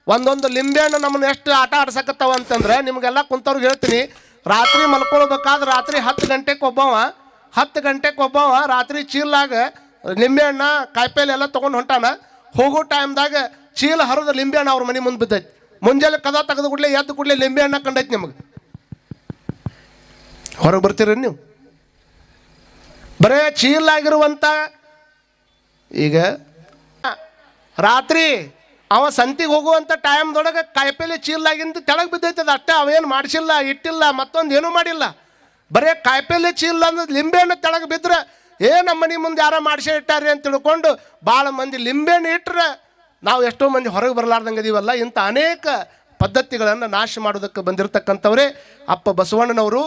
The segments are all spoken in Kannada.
ಒಂದೊಂದು ಲಿಂಬೆಹಣ್ಣು ನಮ್ಮನ್ನ ಎಷ್ಟು ಆಟ ಆಡ್ಸಕತ್ತಾವ ಅಂತಂದ್ರೆ ನಿಮಗೆಲ್ಲ ಕುಂತವ್ರಿಗೆ ಹೇಳ್ತೀನಿ. ರಾತ್ರಿ ಮಲ್ಕೊಳ್ಬೇಕಾದ್ರೆ ರಾತ್ರಿ 10 ಗಂಟೆಗೆ ಒಬ್ಬವ ರಾತ್ರಿ ಚೀಲಾಗ ಲಿಂಬೆಹಣ್ಣ ಕಾಯಿಪಲ್ಲೆ ಎಲ್ಲ ತೊಗೊಂಡು ಹೊಂಟಾನ. ಹೋಗೋ ಟೈಮ್ದಾಗ ಚೀಲ ಹರಿದ ಲಿಂಬೆಹಣ್ಣು ಅವ್ರ ಮನೆ ಮುಂದೆ ಬಿದ್ದೈತಿ. ಮುಂಜಾನೆ ಕದ ತೆಗೆದು ಕೂಡಲೇ ಎದ್ದು ಕೂಡಲೇ ಲಿಂಬೆಹಣ್ಣ ಕಂಡೈತಿ. ನಿಮಗೆ ಹೊರಗೆ ಬರ್ತೀರಿ ನೀವು? ಬರೇ ಚೀಲಾಗಿರುವಂಥ ಈಗ ರಾತ್ರಿ ಅವ ಸಂತಿಗೆ ಹೋಗುವಂಥ ಟೈಮ್ದೊಳಗೆ ಕಾಯಿಪಲ್ಲೆ ಚೀಲಾಗಿಂತ ತೆಳಗೆ ಬಿದ್ದೈತದ ಅಷ್ಟೇ. ಅವೇನು ಮಾಡಿಸಿಲ್ಲ, ಇಟ್ಟಿಲ್ಲ, ಮತ್ತೊಂದು ಏನೂ ಮಾಡಿಲ್ಲ. ಬರೇ ಕಾಯಿಪಲ್ಲೆ ಚೀಲ ಅಂದ್ರೆ ಲಿಂಬೆಹಣ್ಣು ತೆಳಗೆ ಬಿದ್ದರೆ ನಮ್ಮ ಮನೆ ಮುಂದೆ ಯಾರೋ ಮಾಡಿಸಿ ಇಟ್ಟಾರಿ ಅಂತ ತಿಳ್ಕೊಂಡು ಭಾಳ ಮಂದಿ ಲಿಂಬೆಹಣ್ಣು ಇಟ್ಟರೆ ನಾವು ಎಷ್ಟೋ ಮಂದಿ ಹೊರಗೆ ಬರಲಾರ್ದಂಗೆ ಇದೀವಲ್ಲ. ಇಂಥ ಅನೇಕ ಪದ್ಧತಿಗಳನ್ನು ನಾಶ ಮಾಡೋದಕ್ಕೆ ಬಂದಿರತಕ್ಕಂಥವರೇ ಅಪ್ಪ ಬಸವಣ್ಣನವರು.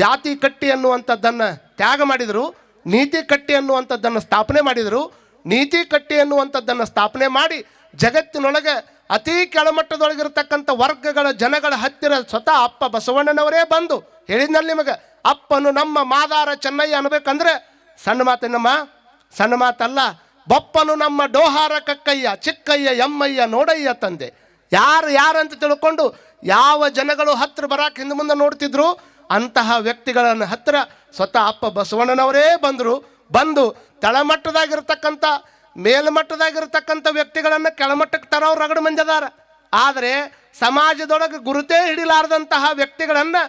ಜಾತಿ ಕಟ್ಟಿ ಅನ್ನುವಂಥದ್ದನ್ನು ತ್ಯಾಗ ಮಾಡಿದರು, ನೀತಿ ಕಟ್ಟಿ ಅನ್ನುವಂಥದ್ದನ್ನು ಸ್ಥಾಪನೆ ಮಾಡಿದರು. ನೀತಿ ಕಟ್ಟಿ ಅನ್ನುವಂಥದ್ದನ್ನು ಸ್ಥಾಪನೆ ಮಾಡಿ ಜಗತ್ತಿನೊಳಗೆ ಅತಿ ಕೆಳಮಟ್ಟದೊಳಗಿರ್ತಕ್ಕಂಥ ವರ್ಗಗಳ ಜನಗಳ ಹತ್ತಿರ ಸ್ವತಃ ಅಪ್ಪ ಬಸವಣ್ಣನವರೇ ಬಂದು ಹೇಳಿದ್ನಲ್ಲಿ ನಿಮಗೆ, ಅಪ್ಪನು ನಮ್ಮ ಮಾದಾರ ಚೆನ್ನಯ್ಯ ಅನ್ಬೇಕಂದ್ರೆ ಸಣ್ಣ ಮಾತೇನಮ್ಮ, ಸಣ್ಣ ಮಾತಲ್ಲ. ಬಪ್ಪನು ನಮ್ಮ ಡೋಹಾರ ಕಕ್ಕಯ್ಯ, ಚಿಕ್ಕಯ್ಯ ಎಮ್ಮಯ್ಯ ನೋಡಯ್ಯ ತಂದೆ. ಯಾರಂತ ತಿಳ್ಕೊಂಡು ಯಾವ ಜನಗಳು ಹತ್ತಿರ ಬರಾಕ್ ಹಿಂದೆ ಮುಂದೆ ನೋಡ್ತಿದ್ರು ಅಂತಹ ವ್ಯಕ್ತಿಗಳನ್ನು ಹತ್ತಿರ ಸ್ವತಃ ಅಪ್ಪ ಬಸವಣ್ಣನವರೇ ಬಂದು ತಳಮಟ್ಟದಾಗಿರ್ತಕ್ಕಂಥ ಮೇಲ್ಮಟ್ಟದಾಗಿರ್ತಕ್ಕಂಥ ವ್ಯಕ್ತಿಗಳನ್ನು ಕೆಳಮಟ್ಟಕ್ಕೆ ತರೋರು ರಗಡ ಮಂದಿ ಅದಾರ. ಆದರೆ ಸಮಾಜದೊಳಗೆ ಗುರುತೇ ಹಿಡಿಲಾರ್ದಂತಹ ವ್ಯಕ್ತಿಗಳನ್ನು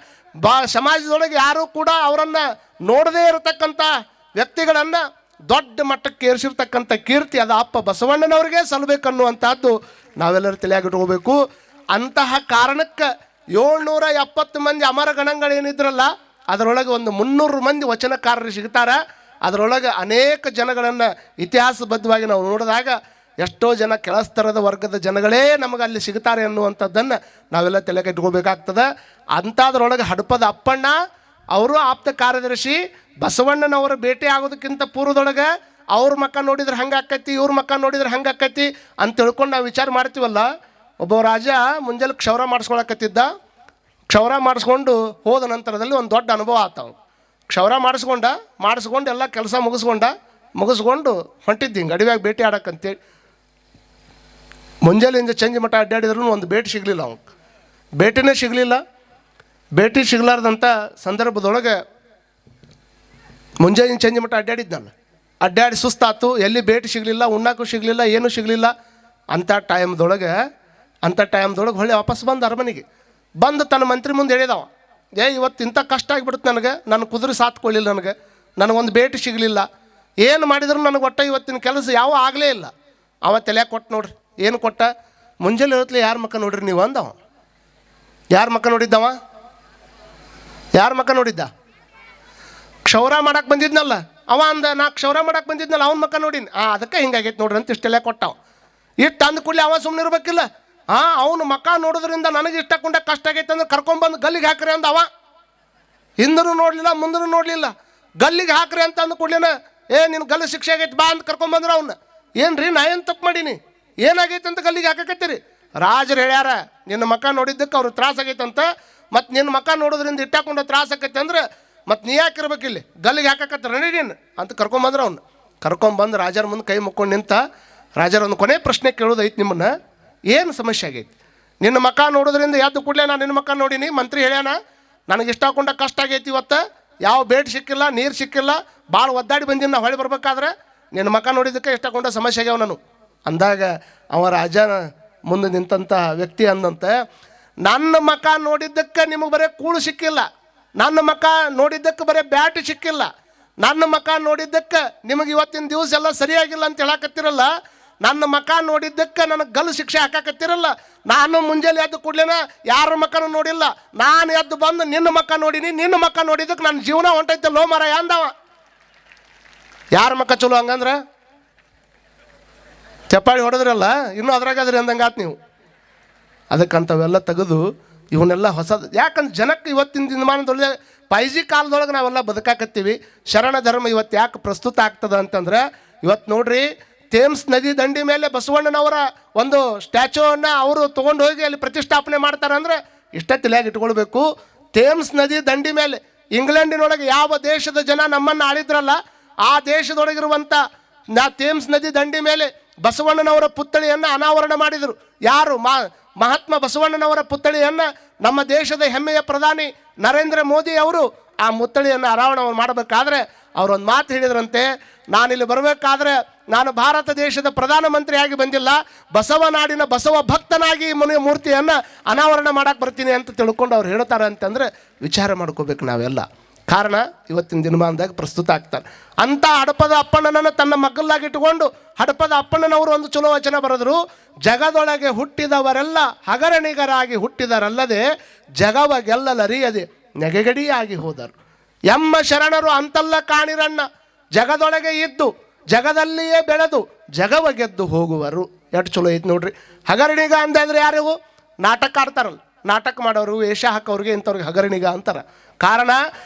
ಸಮಾಜದೊಳಗೆ ಯಾರೂ ಕೂಡ ಅವರನ್ನು ನೋಡದೇ ಇರತಕ್ಕಂಥ ವ್ಯಕ್ತಿಗಳನ್ನು ದೊಡ್ಡ ಮಟ್ಟಕ್ಕೆ ಏರಿಸಿರ್ತಕ್ಕಂಥ ಕೀರ್ತಿ ಅದು ಅಪ್ಪ ಬಸವಣ್ಣನವರಿಗೆ ಸಲ್ಲಬೇಕನ್ನುವಂಥದ್ದು ನಾವೆಲ್ಲರೂ ತಲೆಯಾಗಿಟ್ಕೋಬೇಕು. ಅಂತಹ ಕಾರಣಕ್ಕೆ 770 ಮಂದಿ ಅಮರ ಗಣಗಳೇನಿದ್ರಲ್ಲ ಅದರೊಳಗೆ ಒಂದು 300 ಮಂದಿ ವಚನಕಾರರು ಸಿಗ್ತಾರೆ. ಅದರೊಳಗೆ ಅನೇಕ ಜನಗಳನ್ನು ಇತಿಹಾಸಬದ್ಧವಾಗಿ ನಾವು ನೋಡಿದಾಗ ಎಷ್ಟೋ ಜನ ಕೆಳಸ್ತರದ ವರ್ಗದ ಜನಗಳೇ ನಮಗೆ ಅಲ್ಲಿ ಸಿಗ್ತಾರೆ ಅನ್ನುವಂಥದ್ದನ್ನು ನಾವೆಲ್ಲ ತಲೆಕೆಟ್ಕೋಬೇಕಾಗ್ತದೆ. ಅಂಥದ್ರೊಳಗೆ ಹಡಪದ ಅಪ್ಪಣ್ಣ ಅವರು ಆಪ್ತ ಕಾರ್ಯದರ್ಶಿ. ಬಸವಣ್ಣನವರ ಭೇಟಿ ಆಗೋದಕ್ಕಿಂತ ಪೂರ್ವದೊಳಗೆ ಅವ್ರ ಮಕ್ಕ ನೋಡಿದ್ರೆ ಹಂಗೆ ಆಕೈತಿ, ಇವ್ರ ಮಕ್ಕ ನೋಡಿದ್ರೆ ಹಂಗೆ ಆಕೈತಿ ಅಂತ ತಿಳ್ಕೊಂಡು ನಾವು ವಿಚಾರ ಮಾಡ್ತೀವಲ್ಲ. ಒಬ್ಬ ರಾಜ ಮುಂಜಾನೆ ಕ್ಷೌರ ಮಾಡಿಸ್ಕೊಳಕತ್ತಿದ್ದ. ಕ್ಷೌರ ಮಾಡಿಸ್ಕೊಂಡು ಹೋದ ನಂತರದಲ್ಲಿ ಒಂದು ದೊಡ್ಡ ಅನುಭವ ಆತವ. ಕ್ಷೌರ ಮಾಡಿಸ್ಕೊಂಡು ಎಲ್ಲ ಕೆಲಸ ಮುಗಿಸ್ಕೊಂಡು ಹೊಂಟಿದ್ದು ಹಿಂಗೆ ಅಡವ್ಯಾಗ ಭೇಟಿ ಆಡಕ್ಕಂತೇಳಿ. ಮುಂಜಾನೆಯಿಂದ ಸಂಜೆ ಮಟ್ಟ ಅಡ್ಡಾಡಿದ್ರು ಒಂದು ಭೇಟಿ ಸಿಗಲಿಲ್ಲ. ಅವಕ್ಕೆ ಭೇಟಿನೇ ಸಿಗಲಿಲ್ಲ. ಭೇಟಿ ಸಿಗಲಾರ್ದಂಥ ಸಂದರ್ಭದೊಳಗೆ ಮುಂಜಾನೆ ಸಂಜೆ ಮಟ್ಟ ಅಡ್ಡಾಡಿ ಸುಸ್ತಾತು. ಎಲ್ಲಿ ಭೇಟಿ ಸಿಗಲಿಲ್ಲ, ಉಣ್ಣಕ್ಕೂ ಸಿಗಲಿಲ್ಲ, ಏನೂ ಸಿಗಲಿಲ್ಲ. ಅಂಥ ಟೈಮ್ದೊಳಗೆ ಹೊಳ್ಳಿ ವಾಪಸ್ ಬಂದು ಅರಮನೆಗೆ ಬಂದು ತನ್ನ ಮಂತ್ರಿ ಮುಂದೆ ಹೇಳಿದವ, ಇವತ್ತು ಇಂಥ ಕಷ್ಟ ಆಗಿಬಿಡುತ್ತೆ ನನಗೆ, ನನ್ನ ಕುದುರೆ ಸಾತ್ಕೊಳ್ಳಿಲ್ಲ, ನನಗೊಂದು ಭೇಟಿ ಸಿಗಲಿಲ್ಲ, ಏನು ಮಾಡಿದ್ರು ನನಗೆ ಒಟ್ಟು ಇವತ್ತಿನ ಕೆಲಸ ಯಾವ ಆಗಲೇ ಇಲ್ಲ. ಅವ ತಲೆಯಾಗ ಕೊಟ್ಟು ನೋಡ್ರಿ, ಏನು ಕೊಟ್ಟ, ಮುಂಜಾನೆ ಇರುತ್ತಲೇ ಯಾರ ಮಕ್ಕ ನೋಡ್ರಿ ನೀವು ಅಂದವ. ಯಾರ ಮಕ್ಕ ನೋಡಿದ್ದವ? ಯಾರ ಮಕ್ಕ ನೋಡಿದ್ದ? ಕ್ಷೌರ ಮಾಡಕ್ಕೆ ಬಂದಿದ್ನಲ್ಲ ಅವ ಅಂದ, ನಾ ಕ್ಷೌರ ಮಾಡಕ್ಕೆ ಬಂದಿದ್ನಲ್ಲ ಅವ್ನ ಮಕ್ಕ ನೋಡಿನಿ. ಅದಕ್ಕೆ ಹಿಂಗಾಗೈತೆ ನೋಡ್ರಿ ಅಂತ ಇಷ್ಟೆಲ್ಲ ಕೊಟ್ಟವ. ಇಟ್ಟು ಅಂದ ಕೂಡಲೇ ಅವ ಸುಮ್ಮನೆ ಇರ್ಬೇಕಿಲ್ಲ. ಅವನು ಮಕ್ಕ ನೋಡೋದ್ರಿಂದ ನನಗೆ ಇಷ್ಟ ಕೊಂಡ ಕಷ್ಟ ಆಗೈತೆ ಅಂದ್ರೆ ಕರ್ಕೊಂಡ್ಬಂದು ಗಲ್ಲಿಗೆ ಹಾಕ್ರಿ ಅಂದ ಅವ. ಹಿಂದೂ ನೋಡಲಿಲ್ಲ, ಮುಂದೂ ನೋಡಲಿಲ್ಲ, ಗಲ್ಲಿಗೆ ಹಾಕ್ರಿ ಅಂತ ಅಂದ ಕೂಡಲೇನ ನಿನ್ನ ಗಲ್ಲು ಶಿಕ್ಷೆ ಆಗೈತೆ ಬಾ ಅಂತ ಕರ್ಕೊಂಡ್ಬಂದ್ರೆ ಅವನ್ನ. ಏನು ರೀ ನಾ ಏನು ತಪ್ಪು ಮಾಡೀನಿ, ಏನಾಗೈತೆ ಅಂತ ಗಲ್ಲಿಗೆ ಹಾಕಕತ್ತೀರಿ? ರಾಜರು ಹೇಳ್ಯಾರ ನಿನ್ನ ಮಕ್ಕ ನೋಡಿದ್ದಕ್ಕೆ ಅವ್ರು ತ್ರಾಸಾಗೈತಂತ, ಮತ್ತು ನಿನ್ನ ಮಕ್ಕ ನೋಡೋದ್ರಿಂದ ಇಟ್ಟಾಕೊಂಡ ತ್ರಾಸ ಆಕೈತೆ ಅಂದ್ರೆ ಮತ್ತು ನೀ ಯಾಕಿರ್ಬೇಕಿಲ್ಲಿ ಗಲ್ಲಿಗೆ ಹಾಕಕತ್ತ ರಣಿ ನೀನು ಅಂತ ಕರ್ಕೊಂಬಂದ್ರೆ ಅವ್ನು. ಕರ್ಕೊಂಬಂದು ರಾಜರ ಮುಂದೆ ಕೈ ಮುಕ್ಕೊಂಡು ನಿಂತ. ರಾಜರ ಒಂದು ಕೊನೆ ಪ್ರಶ್ನೆ ಕೇಳೋದೈತೆ ನಿಮ್ಮನ್ನು, ಏನು ಸಮಸ್ಯೆ ಆಗೈತಿ? ನಿನ್ನ ಮಕ್ಕ ನೋಡೋದ್ರಿಂದ ಯಾವ್ದು ಕೂಡಲೇ ನಾನು ನಿನ್ನ ಮಕ್ಕ ನೋಡೀನಿ, ಮಂತ್ರಿ ಹೇಳ್ಯಾನ ನನಗೆ ಇಷ್ಟ ಹಾಕೊಂಡ ಕಷ್ಟ ಆಗೈತಿ, ಇವತ್ತು ಯಾವ ಭೇಟಿ ಸಿಕ್ಕಿಲ್ಲ, ನೀರು ಸಿಕ್ಕಿಲ್ಲ, ಭಾಳ ಒದ್ದಾಡಿ ಬಂದೀನಿ ನಾ ಹೊಳಿ ಬರ್ಬೇಕಾದ್ರೆ, ನಿನ್ನ ಮಕ್ಕ ನೋಡಿದ್ದಕ್ಕೆ ಇಷ್ಟ ಹಾಕೊಂಡ ಸಮಸ್ಯೆ ಆಗ್ಯಾವ ನಾನು ಅಂದಾಗ ಅವ ರಾಜ ಮುಂದೆ ನಿಂತಂಥ ವ್ಯಕ್ತಿ ಅಂದಂತೆ, ನನ್ನ ಮಕ್ಕ ನೋಡಿದ್ದಕ್ಕೆ ನಿಮಗೆ ಬರೀ ಕೂಳು ಸಿಕ್ಕಿಲ್ಲ, ನನ್ನ ಮಕ್ಕ ನೋಡಿದ್ದಕ್ಕೆ ಬರೀ ಬ್ಯಾಟ್ ಸಿಕ್ಕಿಲ್ಲ, ನನ್ನ ಮಕ್ಕ ನೋಡಿದ್ದಕ್ಕೆ ನಿಮಗೆ ಇವತ್ತಿನ ದಿವಸ ಎಲ್ಲ ಸರಿಯಾಗಿಲ್ಲ ಅಂತ ಹೇಳಕತ್ತಿರಲ್ಲ, ನನ್ನ ಮಕ್ಕ ನೋಡಿದ್ದಕ್ಕೆ ನನಗೆ ಗಲ್ಲು ಶಿಕ್ಷೆ ಹಾಕಕತ್ತಿರಲ್ಲ. ನಾನು ಮುಂಜಾನೆ ಎದ್ದು ಕೂಡಲೇನ ಯಾರ ಮಕ್ಕನೂ ನೋಡಿಲ್ಲ, ನಾನು ಎದ್ದು ಬಂದು ನಿನ್ನ ಮಕ್ಕ ನೋಡೀನಿ, ನಿನ್ನ ಮಕ್ಕ ನೋಡಿದ್ದಕ್ಕೆ ನನ್ನ ಜೀವನ ಹೊಂಟೈತೆ ಲೋ ಮರ ಅಂದವ. ಯಾರ ಮಕ್ಕ ಚಲೋ ಹಂಗಂದ್ರೆ ಚಪ್ಪಾಳಿ ಹೊಡೆದ್ರಲ್ಲ, ಇನ್ನೂ ಅದ್ರಾಗದ್ರಿ ಅಂದಂಗೆ ಆತು ನೀವು. ಅದಕ್ಕಂಥವೆಲ್ಲ ತೆಗೆದು ಇವನ್ನೆಲ್ಲ ಹೊಸದು. ಯಾಕಂದ್ರೆ ಜನಕ್ಕೆ ಇವತ್ತಿನ ದಿನಮಾನದೊಳಗೆ ಪೈಜಿ ಕಾಲದೊಳಗೆ ನಾವೆಲ್ಲ ಬದುಕಾಕತ್ತೀವಿ. ಶರಣ ಧರ್ಮ ಇವತ್ತು ಯಾಕೆ ಪ್ರಸ್ತುತ ಆಗ್ತದೆ ಅಂತಂದ್ರೆ, ಇವತ್ತು ನೋಡ್ರಿ ಥೇಮ್ಸ್ ನದಿ ದಂಡಿ ಮೇಲೆ ಬಸವಣ್ಣನವರ ಒಂದು ಸ್ಟ್ಯಾಚ್ಯೂವನ್ನು ಅವರು ತೊಗೊಂಡು ಹೋಗಿ ಅಲ್ಲಿ ಪ್ರತಿಷ್ಠಾಪನೆ ಮಾಡ್ತಾರೆ ಅಂದರೆ ಇಷ್ಟ ತಲೆಯಾಗಿ ಇಟ್ಕೊಳ್ಬೇಕು. ಥೇಮ್ಸ್ ನದಿ ದಂಡಿ ಮೇಲೆ ಇಂಗ್ಲೆಂಡಿನೊಳಗೆ ಯಾವ ದೇಶದ ಜನ ನಮ್ಮನ್ನು ಆಳಿದ್ರಲ್ಲ, ಆ ದೇಶದೊಳಗಿರುವಂಥ ಥೇಮ್ಸ್ ನದಿ ದಂಡಿ ಮೇಲೆ ಬಸವಣ್ಣನವರ ಪುತ್ಥಳಿಯನ್ನು ಅನಾವರಣ ಮಾಡಿದರು. ಯಾರು? ಮಹಾತ್ಮ ಬಸವಣ್ಣನವರ ಪುತ್ಥಳಿಯನ್ನು ನಮ್ಮ ದೇಶದ ಹೆಮ್ಮೆಯ ಪ್ರಧಾನಿ ನರೇಂದ್ರ ಮೋದಿ ಅವರು ಆ ಪುತ್ಥಳಿಯನ್ನು ಅನಾವರಣ ಮಾಡಬೇಕಾದ್ರೆ ಅವರೊಂದು ಮಾತು ಹೇಳಿದ್ರಂತೆ, ನಾನಿಲ್ಲಿ ಬರಬೇಕಾದ್ರೆ ನಾನು ಭಾರತ ದೇಶದ ಪ್ರಧಾನಮಂತ್ರಿಯಾಗಿ ಬಂದಿಲ್ಲ, ಬಸವನಾಡಿನ ಬಸವ ಭಕ್ತನಾಗಿ ಈ ಮೂರ್ತಿಯನ್ನು ಅನಾವರಣ ಮಾಡಕ್ಕೆ ಬರ್ತೀನಿ ಅಂತ ತಿಳ್ಕೊಂಡು ಅವ್ರು ಹೇಳ್ತಾರೆ ಅಂತಂದರೆ ವಿಚಾರ ಮಾಡ್ಕೋಬೇಕು ನಾವೆಲ್ಲ. ಕಾರಣ ಇವತ್ತಿನ ದಿನಮಾನದಾಗ ಪ್ರಸ್ತುತ ಆಗ್ತಾರೆ. ಅಂಥ ಹಡಪದ ಅಪ್ಪಣ್ಣನನ್ನು ತನ್ನ ಮಗ್ಗಲಾಗಿಟ್ಟುಕೊಂಡು ಹಡಪದ ಅಪ್ಪಣ್ಣನವರು ಒಂದು ಚಲೋ ವಚನ ಬರೆದರು, ಜಗದೊಳಗೆ ಹುಟ್ಟಿದವರೆಲ್ಲ ಹಗರಣಿಗರಾಗಿ ಹುಟ್ಟಿದರಲ್ಲದೆ ಜಗವ ಗೆಲ್ಲಲರಿಯದೆ ನೆಗೆಗಡಿಯಾಗಿ ಹೋದರು. ಎಮ್ಮ ಶರಣರು ಅಂತಲ್ಲ ಕಾಣಿರಣ್ಣ, ಜಗದೊಳಗೆ ಇದ್ದು ಜಗದಲ್ಲಿಯೇ ಬೆಳೆದು ಜಗವ ಗೆದ್ದು ಹೋಗುವರು. ಎಷ್ಟು ಚಲೋ ಐತೆ ನೋಡ್ರಿ. ಹಗರಣಿಗ ಅಂದಾದ್ರೆ ಯಾರಿಗೂ? ನಾಟಕ ಆಡ್ತಾರಲ್ಲ, ನಾಟಕ ಮಾಡೋರು, ವೇಷ ಹಾಕೋರಿಗೆ ಇಂಥವ್ರಿಗೆ ಹಗರಣಿಗ ಅಂತಾರೆ. ಕಾರಣ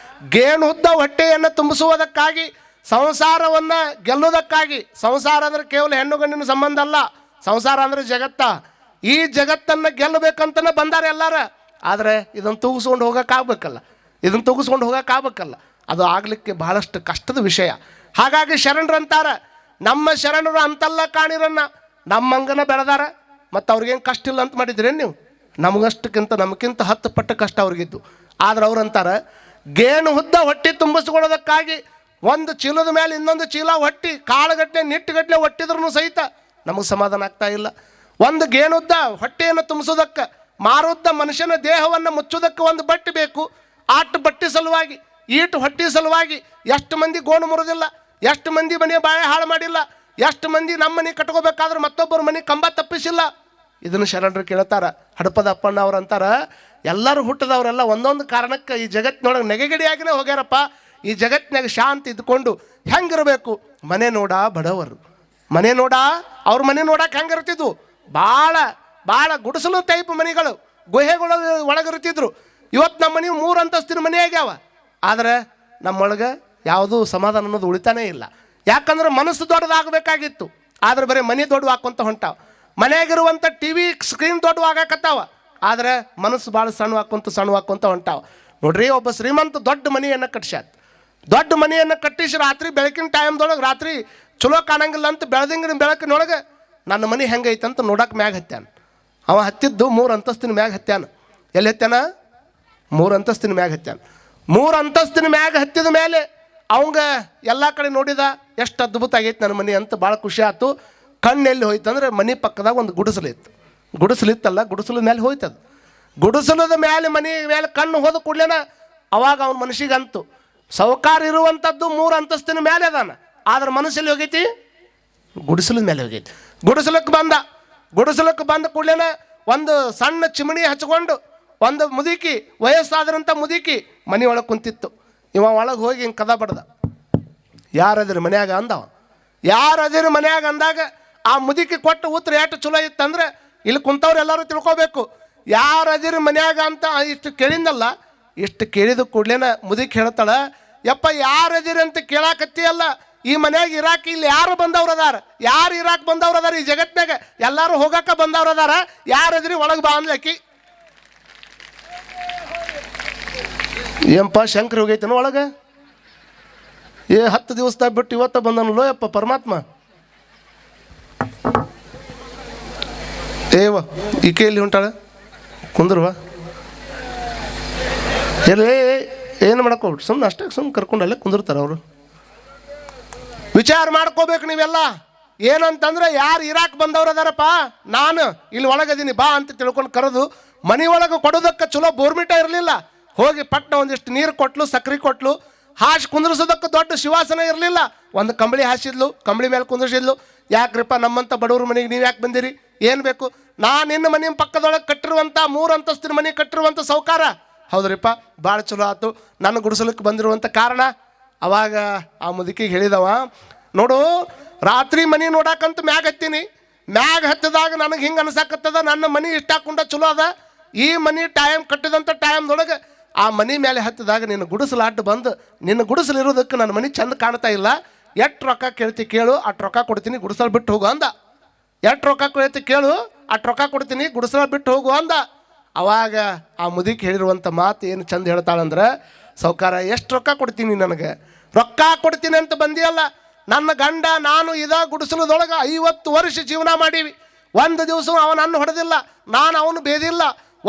ಗೇಣು ಉದ್ದ ಹೊಟ್ಟೆಯನ್ನು ತುಂಬಿಸುವುದಕ್ಕಾಗಿ, ಸಂಸಾರವನ್ನು ಗೆಲ್ಲುವುದಕ್ಕಾಗಿ. ಸಂಸಾರ ಅಂದರೆ ಕೇವಲ ಹೆಣ್ಣು ಗಂಡಿನ ಸಂಬಂಧ ಅಲ್ಲ, ಸಂಸಾರ ಅಂದರೆ ಜಗತ್ತ. ಈ ಜಗತ್ತನ್ನು ಗೆಲ್ಲಬೇಕಂತನೇ ಬಂದಾರೆ ಎಲ್ಲಾರ. ಆದರೆ ಇದನ್ನು ತೂಗಿಸ್ಕೊಂಡು ಹೋಗೋಕ್ಕಾಗಬೇಕಲ್ಲ, ಇದನ್ನು ತೂಗಿಸ್ಕೊಂಡು ಹೋಗೋಕ್ಕಾಗಬೇಕಲ್ಲ, ಅದು ಆಗಲಿಕ್ಕೆ ಬಹಳಷ್ಟು ಕಷ್ಟದ ವಿಷಯ. ಹಾಗಾಗಿ ಶರಣರಂತಾರ, ನಮ್ಮ ಶರಣರು ಅಂತಲ್ಲ ಕಾಣಿರನ್ನ, ನಮ್ಮಂಗನ ಬೆಳೆದಾರ. ಮತ್ತು ಅವ್ರಿಗೇನು ಕಷ್ಟ ಇಲ್ಲ ಅಂತ ಮಾಡಿದ್ರೇನು ನೀವು? ನಮಗಿಂತ 10 ಪಟ್ಟು ಕಷ್ಟ ಅವ್ರಿಗಿದ್ದು. ಆದ್ರೆ ಅವ್ರಂತಾರೆ, ಗೇಣು ಉದ್ದ ಹೊಟ್ಟೆ ತುಂಬಿಸ್ಕೊಳ್ಳೋದಕ್ಕಾಗಿ ಒಂದು ಚೀಲದ ಮೇಲೆ ಇನ್ನೊಂದು ಚೀಲ ಹೊಟ್ಟಿ ಕಾಳುಗಟ್ಟಲೆ ನಿಟ್ಟುಗಟ್ಟಲೆ ಹೊಟ್ಟಿದ್ರೂ ಸಹಿತ ನಮಗೆ ಸಮಾಧಾನ ಆಗ್ತಾ ಇಲ್ಲ. ಒಂದು ಗೇಣುದ್ದ ಹೊಟ್ಟೆಯನ್ನು ತುಂಬಿಸೋದಕ್ಕೆ, ಮಾರುದ್ದ ಮನುಷ್ಯನ ದೇಹವನ್ನು ಮುಚ್ಚೋದಕ್ಕೆ ಒಂದು ಬಟ್ಟೆ ಬೇಕು. ಆಟ ಬಟ್ಟೆ ಸಲುವಾಗಿ, ಈಟು ಹೊಟ್ಟೆ ಸಲುವಾಗಿ ಎಷ್ಟು ಮಂದಿ ಗೋಣು ಮುರಿದಿಲ್ಲ, ಎಷ್ಟು ಮಂದಿ ಮನೆ ಬಾಳೆ ಹಾಳು ಮಾಡಿಲ್ಲ, ಎಷ್ಟು ಮಂದಿ ನಮ್ಮ ಮನೆ ಕಟ್ಕೋಬೇಕಾದ್ರೆ ಮತ್ತೊಬ್ಬರ ಮನೆ ಕಂಬ ತಪ್ಪಿಸಿಲ್ಲ. ಇದನ್ನು ಶರಣರು ಕೇಳ್ತಾರ. ಹಡಪದ ಅಪ್ಪಣ್ಣ ಅವ್ರು ಅಂತಾರ, ಎಲ್ಲರೂ ಹುಟ್ಟಿದವರೆಲ್ಲ ಒಂದೊಂದು ಕಾರಣಕ್ಕೆ ಈ ಜಗತ್ತಿನೊಳಗೆ ನೆಗೆಗಡಿಯಾಗಿನೇ ಹೋಗ್ಯಾರಪ್ಪ. ಈ ಜಗತ್ತಿನಾಗ ಶಾಂತಿ ಇದ್ಕೊಂಡು ಹೆಂಗಿರಬೇಕು? ಮನೆ ನೋಡ ಬಡವರು, ಮನೆ ನೋಡ, ಅವ್ರ ಮನೆ ನೋಡಕ್ಕೆ ಹೆಂಗಿರ್ತಿದ್ವು? ಭಾಳ ಗುಡಿಸಲು ಟೈಪ್ ಮನೆಗಳು, ಗುಹೆಗಳ ಒಳಗಿರ್ತಿದ್ರು. ಇವತ್ತು ನಮ್ಮ ಮನೆ 3 ಅಂತಸ್ತಿನ ಮನೆ ಆಗ್ಯಾವ. ಆದರೆ ನಮ್ಮೊಳಗೆ ಯಾವುದೂ ಸಮಾಧಾನ ಅನ್ನೋದು ಉಳಿತಾನೇ ಇಲ್ಲ. ಯಾಕಂದ್ರೆ ಮನಸ್ಸು ದೊಡ್ಡದಾಗಬೇಕಾಗಿತ್ತು, ಆದರೆ ಬರೀ ಮನೆ ದೊಡ್ಡ ಹಾಕೊಂತ ಹೊಂಟಾವ. ಮನೆಯಾಗಿರುವಂಥ TV ಸ್ಕ್ರೀನ್ ದೊಡ್ಡವಾಗಕತ್ತಾವ, ಆದರೆ ಮನಸ್ಸು ಭಾಳ ಸಣ್ಣ ಹಾಕೊಂತ ಹೊಂಟಾವ. ನೋಡ್ರಿ, ಒಬ್ಬ ಶ್ರೀಮಂತ ದೊಡ್ಡ ಮನೆಯನ್ನು ಕಟ್ಸ್ಯಾತ. ದೊಡ್ಡ ಮನೆಯನ್ನು ಕಟ್ಟಿಸಿ ರಾತ್ರಿ ಬೆಳಕಿನ ಟೈಮ್ದೊಳಗೆ ರಾತ್ರಿ ಚಲೋ ಕಾಣಂಗಿಲ್ಲ ಅಂತ ಬೆಳದಿಂಗಿನ ಬೆಳಕಿನೊಳಗೆ ನನ್ನ ಮನೆ ಹೆಂಗೈತೆ ಅಂತ ನೋಡಕ್ಕೆ ಮ್ಯಾಗ ಹತ್ಯಾನ. ಅವ ಹತ್ತಿದ್ದು 3 ಅಂತಸ್ತಿನ ಮ್ಯಾಗ ಹತ್ಯಾನ. ಎಲ್ಲಿ ಹತ್ಯಾನ? 3 ಅಂತಸ್ತಿನ ಮ್ಯಾಗ ಹತ್ಯಾನ. 3 ಅಂತಸ್ತಿನ ಮ್ಯಾಗ ಹತ್ತಿದ ಮೇಲೆ ಅವಂಗ ಎಲ್ಲ ಕಡೆ ನೋಡಿದ, ಎಷ್ಟು ಅದ್ಭುತ ಆಗೈತೆ ನನ್ನ ಮನೆ ಅಂತ ಭಾಳ ಖುಷಿ ಆಯ್ತು. ಕಣ್ಣೆಲ್ಲಿ ಹೋಯ್ತಂದ್ರೆ ಮನೆ ಪಕ್ಕದಾಗ ಒಂದು ಗುಡಿಸಲಿತ್ತು. ಗುಡಿಸಲಿತ್ತಲ್ಲ, ಗುಡಿಸಲ ಮೇಲೆ ಹೋಯ್ತದ. ಗುಡಿಸಲದ ಮೇಲೆ ಮನೆ ಮೇಲೆ ಕಣ್ಣು ಹೋದ ಕೂಡಲೇನ ಅವಾಗ ಅವನ ಮನಸ್ಸಿಗಂತು, ಸೌಕಾರ ಇರುವಂಥದ್ದು 3 ಅಂತಸ್ತಿನ ಮೇಲೆ ಅದಾನ, ಆದ್ರೆ ಮನಸ್ಸಲ್ಲಿ ಹೋಗೈತಿ? ಗುಡಿಸಲದ ಮೇಲೆ ಹೋಗೈತಿ. ಗುಡಿಸಲಕ್ಕೆ ಬಂದ ಕೂಡಲೇನ ಒಂದು ಸಣ್ಣ ಚಿಮಣಿ ಹಚ್ಕೊಂಡು ಒಂದು ಮುದುಕಿ, ವಯಸ್ಸಾದ್ರಂಥ ಮುದುಕಿ ಮನೆ ಒಳಗೆ ಕುಂತಿತ್ತು. ಇವ ಒಳಗೆ ಹೋಗಿ ಹಿಂಗೆ ಕದ ಬಡ್ದ, ಯಾರದಿರಿ ಮನ್ಯಾಗ ಅಂದವ. ಯಾರದಿರಿ ಮನ್ಯಾಗ ಅಂದಾಗ ಆ ಮುದುಕಿ ಕೊಟ್ಟು ಉತ್ತರ ಎಷ್ಟು ಚಲೋ ಇತ್ತಂದ್ರೆ, ಇಲ್ಲಿ ಕುಂತವ್ರು ಎಲ್ಲರೂ ತಿಳ್ಕೊಬೇಕು, ಯಾರದಿರಿ ಮನ್ಯಾಗ ಅಂತ ಇಷ್ಟು ಕೇಳಿಂದಲ್ಲ. ಇಷ್ಟು ಕೇಳಿದ ಕೂಡ್ಲೇನ ಮುದುಕಿ ಹೇಳ್ತಾಳ, ಯಪ್ಪ ಯಾರದಿರಿ ಅಂತ ಕೇಳಾಕತ್ತೀಯಲ್ಲ, ಈ ಮನ್ಯಾಗ ಇರಾಕ ಇಲ್ಲಿ ಯಾರು ಬಂದವ್ರು ಅದಾರ? ಯಾರು ಇರಾಕ್ ಬಂದವ್ರು ಅದಾರ? ಈ ಜಗತ್ನಾಗ ಎಲ್ಲರೂ ಹೋಗಾಕ ಬಂದವ್ರು ಅದಾರ, ಯಾರದಿರಿ ಒಳಗೆ ಬಾ ಅಂದ್ಲಕ್ಕಿ. ಏನಪ್ಪ ಶಂಕರ್ ಹೋಗೈತೇನೋ ಒಳಗೆ? 10 ದಿವಸದಾಗ ಬಿಟ್ಟು ಇವತ್ತ ಬಂದನಲ್ಲೋ ಯಪ್ಪ ಪರಮಾತ್ಮ. ಏವ ಈಕೆ ಎಲ್ಲಿ ಹೊಂಟಾಳ? ಕುಂದ್ರವ ಎಲ್ಲೇ ಏನು ಮಾಡ್ಕೊಬಿಟ್ಟು ಸುಮ್ಮನೆ ಅಷ್ಟೇ ಸುಮ್ಮನೆ ಕರ್ಕೊಂಡು ಅಲ್ಲೇ ಕುಂದಿರ್ತಾರೆ ಅವರು. ವಿಚಾರ ಮಾಡ್ಕೋಬೇಕು ನೀವೆಲ್ಲ. ಏನಂತಂದ್ರೆ ಯಾರು ಇರಾಕ್ ಬಂದವ್ರು ಅದಾರಪ್ಪ, ನಾನು ಇಲ್ಲಿ ಒಳಗದೀನಿ ಬಾ ಅಂತ ತಿಳ್ಕೊಂಡು ಕರೆದು ಮನೆ ಒಳಗೆ ಕೊಡೋದಕ್ಕೆ ಚಲೋ ಬೋರ್ಮಿಟ ಇರಲಿಲ್ಲ. ಹೋಗಿ ಪಟ್ಟ ಒಂದಿಷ್ಟು ನೀರು ಕೊಟ್ಲು, ಸಕ್ರೆ ಕೊಟ್ಲು, ಹಾಸಿ ಕುಂದ್ರಿಸೋದಕ್ಕೆ ದೊಡ್ಡ ಶಿವಾಸನ ಇರಲಿಲ್ಲ. ಒಂದು ಕಂಬಳಿ ಹಾಸಿದ್ಲು, ಕಂಬಳಿ ಮೇಲೆ ಕುಂದ್ರಿಸಿದ್ಲು. ಯಾಕ್ರಿಪ್ಪ ನಮ್ಮಂಥ ಬಡವ್ರ ಮನೆಗೆ ನೀವು ಯಾಕೆ ಬಂದಿರಿ? ಏನು ಬೇಕು? ನಾನು ನಿನ್ನ ಮನೆ ಪಕ್ಕದೊಳಗೆ ಕಟ್ಟಿರುವಂಥ 3 ಅಂತಸ್ತಿನ ಮನೆ ಕಟ್ಟಿರುವಂಥ ಸೌಕಾರ. ಹೌದ್ರಿಪ್ಪ, ಭಾಳ ಚಲೋ ಆಯ್ತು. ನನ್ನ ಗುಡಿಸಲಕ್ಕೆ ಬಂದಿರುವಂಥ ಕಾರಣ. ಅವಾಗ ಆ ಮುದುಕಿಗೆ ಹೇಳಿದವ, ನೋಡು ರಾತ್ರಿ ಮನೆ ನೋಡಕ್ಕಂತ ಮ್ಯಾಗ ಹತ್ತೀನಿ. ಮ್ಯಾಗ ಹತ್ತಿದಾಗ ನನಗೆ ಹಿಂಗೆ ಅನ್ಸಾಕತ್ತದ, ನನ್ನ ಮನೆ ಇಷ್ಟಾಕೊಂಡ ಚಲೋ ಅದ. ಈ ಮನೆ ಟೈಮ್ ಕಟ್ಟಿದಂಥ ಟೈಮ್ದೊಳಗೆ ಆ ಮನೆ ಮೇಲೆ ಹತ್ತಿದಾಗ ನಿನ್ನ ಗುಡಿಸಲು ಅಡ್ಡ ಬಂದು ನಿನ್ನ ಗುಡಿಸಲು ಇರೋದಕ್ಕೆ ನನ್ನ ಮನೆ ಚಂದ ಕಾಣ್ತಾ ಇಲ್ಲ. ಎಷ್ಟು ರೊಕ್ಕ ಕೇಳ್ತಿ ಕೇಳು, ಅಷ್ಟು ರೊಕ್ಕ ಕೊಡ್ತೀನಿ, ಗುಡಿಸಲು ಬಿಟ್ಟು ಹೋಗು ಅಂದ. ಎಷ್ಟು ರೊಕ್ಕ ಕೇಳ್ತಿ ಕೇಳು, ಅಷ್ಟು ರೊಕ್ಕ ಕೊಡ್ತೀನಿ, ಗುಡಿಸಲು ಬಿಟ್ಟು ಹೋಗು ಅಂದ. ಅವಾಗ ಆ ಮುದುಕಿ ಹೇಳಿರುವಂಥ ಮಾತು ಏನು ಚಂದ ಹೇಳ್ತಾಳಂದ್ರೆ, ಸೌಕಾರ ಎಷ್ಟು ರೊಕ್ಕ ಕೊಡ್ತೀನಿ? ನನಗೆ ರೊಕ್ಕ ಕೊಡ್ತೀನಿ ಅಂತ ಬಂದಿಯಲ್ಲ, ನನ್ನ ಗಂಡ ನಾನು ಇದ ಗುಡಿಸಲದೊಳಗೆ 50 ವರ್ಷ ಜೀವನ ಮಾಡೀವಿ. ಒಂದು ದಿವಸ ಅವನು ನನ್ನ ಹೊಡೆದಿಲ್ಲ, ನಾನು ಅವನು ಬೇದಿಲ್ಲ.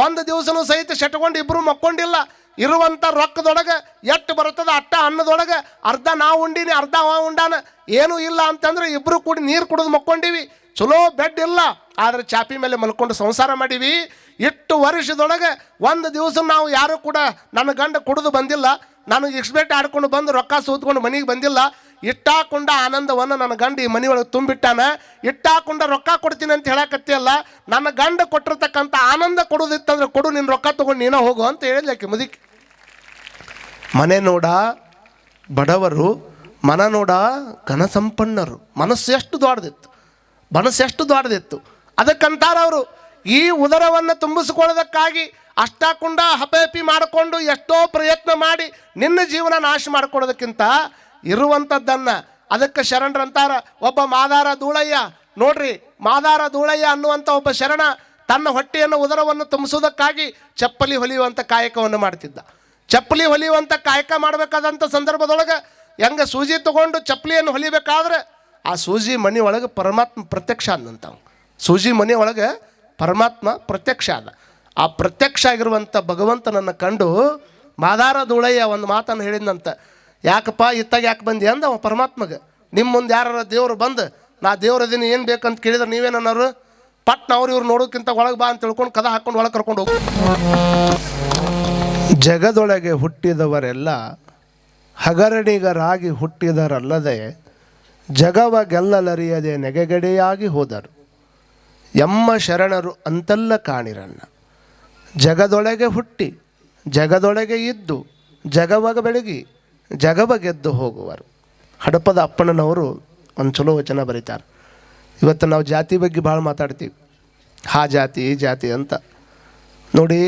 ಒಂದು ದಿವಸನೂ ಸಹಿತ ಸೆಟ್ಕೊಂಡು ಇಬ್ಬರು ಮಕ್ಕೊಂಡಿಲ್ಲ. ಇರುವಂಥ ರೊಕ್ಕದೊಳಗೆ ಎಷ್ಟು ಬರ್ತದೆ ಅಟ್ಟ ಅನ್ನದೊಳಗೆ ಅರ್ಧ ನಾವು ಉಂಡೀನಿ, ಅರ್ಧ ಅವ ಉಂಡಾನ. ಏನೂ ಇಲ್ಲ ಅಂತಂದ್ರೆ ಇಬ್ಬರು ಕೂಡಿ ನೀರು ಕುಡಿದು ಮಕ್ಕೊಂಡಿವಿ. ಚಲೋ ಬೆಡ್ ಇಲ್ಲ, ಆದರೆ ಚಾಪಿ ಮೇಲೆ ಮಲ್ಕೊಂಡು ಸಂಸಾರ ಮಾಡೀವಿ. ಇಷ್ಟು ವರ್ಷದೊಳಗೆ ಒಂದು ದಿವಸ ನಾವು ಯಾರೂ ಕೂಡ ನನ್ನ ಗಂಡ ಕುಡಿದು ಬಂದಿಲ್ಲ, ನನಗೆ ಎಕ್ಸ್ಪೆಕ್ಟ್ ಆಡ್ಕೊಂಡು ಬಂದು ರೊಕ್ಕ ಸೂತ್ಕೊಂಡು ಮನೆಗೆ ಬಂದಿಲ್ಲ. ಇಟ್ಟಾಕೊಂಡ ಆನಂದವನ್ನು ನನ್ನ ಗಂಡ ಈ ಮನೆಯೊಳಗೆ ತುಂಬಿಟ್ಟಾನ. ಇಟ್ಟಾಕೊಂಡ ರೊಕ್ಕ ಕೊಡ್ತೀನಿ ಅಂತ ಹೇಳಕತ್ತಿಯಲ್ಲ, ನನ್ನ ಗಂಡ ಕೊಟ್ಟಿರ್ತಕ್ಕಂಥ ಆನಂದ ಕೊಡೋದಿತ್ತಂದ್ರೆ ಕೊಡು, ನಿನ್ನ ರೊಕ್ಕ ತೊಗೊಂಡು ನೀನು ಹೋಗು ಅಂತ ಹೇಳಿದ್ಲಾಕೆ ಮುದುಕಿ. ಮನೆ ನೋಡ ಬಡವರು, ಮನ ನೋಡ ಘನಸಂಪನ್ನರು. ಮನಸ್ಸು ಎಷ್ಟು ದೊಡ್ಡದಿತ್ತು. ಅದಕ್ಕಂತಾರ ಅವರು ಈ ಉದರವನ್ನು ತುಂಬಿಸ್ಕೊಳ್ಳೋದಕ್ಕಾಗಿ ಅಷ್ಟಾಕುಂಡ ಹಪಹಪಿ ಮಾಡಿಕೊಂಡು ಎಷ್ಟೋ ಪ್ರಯತ್ನ ಮಾಡಿ ನಿನ್ನ ಜೀವನ ನಾಶ ಮಾಡ್ಕೊಳ್ಳೋದಕ್ಕಿಂತ ಇರುವಂಥದ್ದನ್ನು, ಅದಕ್ಕೆ ಶರಣರಂತಾರ ಒಬ್ಬ ಮಾದಾರ ಧೂಳಯ್ಯ. ನೋಡ್ರಿ, ಮಾದಾರ ಧೂಳಯ್ಯ ಅನ್ನುವಂಥ ಒಬ್ಬ ಶರಣ ತನ್ನ ಹೊಟ್ಟೆಯನ್ನು ಉದರವನ್ನು ತುಂಬಿಸೋದಕ್ಕಾಗಿ ಚಪ್ಪಲಿ ಹೊಲಿಯುವಂಥ ಕಾಯಕವನ್ನು ಮಾಡ್ತಿದ್ದ. ಚಪ್ಪಲಿ ಹೊಲಿಯುವಂಥ ಕಾಯಕ ಮಾಡಬೇಕಾದಂಥ ಸಂದರ್ಭದೊಳಗೆ ಹೆಂಗೆ ಸೂಜಿ ತಗೊಂಡು ಚಪ್ಪಲಿಯನ್ನು ಹೊಲಿಬೇಕಾದ್ರೆ ಆ ಸೂಜಿ ಮನೆ ಒಳಗೆ ಪರಮಾತ್ಮ ಪ್ರತ್ಯಕ್ಷ ಆದಂಥವು. ಸೂಜಿ ಮನೆ ಒಳಗೆ ಪರಮಾತ್ಮ ಪ್ರತ್ಯಕ್ಷ ಆದ. ಆ ಪ್ರತ್ಯಕ್ಷ ಆಗಿರುವಂಥ ಭಗವಂತನನ್ನು ಕಂಡು ಮಾದಾರ ಧೂಳಯ್ಯ ಒಂದು ಮಾತನ್ನು ಹೇಳಿದಂತ, ಯಾಕಪ್ಪ ಇತ್ತಾಗ ಯಾಕೆ ಬಂದಿ ಅಂದ ಅವ ಪರಮಾತ್ಮಗೆ. ನಿಮ್ಮ ಮುಂದೆ ಯಾರು ದೇವರು ಬಂದು ನಾ ದೇವ್ರದೀನಿ ಏನು ಬೇಕಂತ ಕೇಳಿದ್ರೆ ನೀವೇನನ್ನೋರು ಪಟ್ನ ಇವ್ರು ನೋಡೋಕ್ಕಿಂತ ಒಳಗೆ ಬಾ ಅಂತ ತಿಳ್ಕೊಂಡು ಕದ ಹಾಕ್ಕೊಂಡು ಒಳಗೆ ಕರ್ಕೊಂಡು ಹೋಗು. ಜಗದೊಳಗೆ ಹುಟ್ಟಿದವರೆಲ್ಲ ಹಗರಣಿಗರಾಗಿ ಹುಟ್ಟಿದರಲ್ಲದೆ ಜಗವ ಗೆಲ್ಲಲರಿಯದೆ ನೆಗೆಗಡೆಯಾಗಿ ಹೋದರು. ಎಮ್ಮ ಶರಣರು ಅಂತೆಲ್ಲ ಕಾಣಿರಣ್ಣ. ಜಗದೊಳಗೆ ಹುಟ್ಟಿ ಜಗದೊಳಗೆ ಇದ್ದು ಜಗವಾಗ ಬೆಳಗಿ ಜಗವ ಗೆದ್ದು ಹೋಗುವರು. ಹಡಪದ ಅಪ್ಪಣ್ಣನವರು ಒಂದು ಚಲೋ ವಚನ ಬರೀತಾರೆ. ಇವತ್ತು ನಾವು ಜಾತಿ ಬಗ್ಗೆ ಭಾಳ ಮಾತಾಡ್ತೀವಿ, ಆ ಜಾತಿ ಈ ಜಾತಿ ಅಂತ. ನೋಡಿ,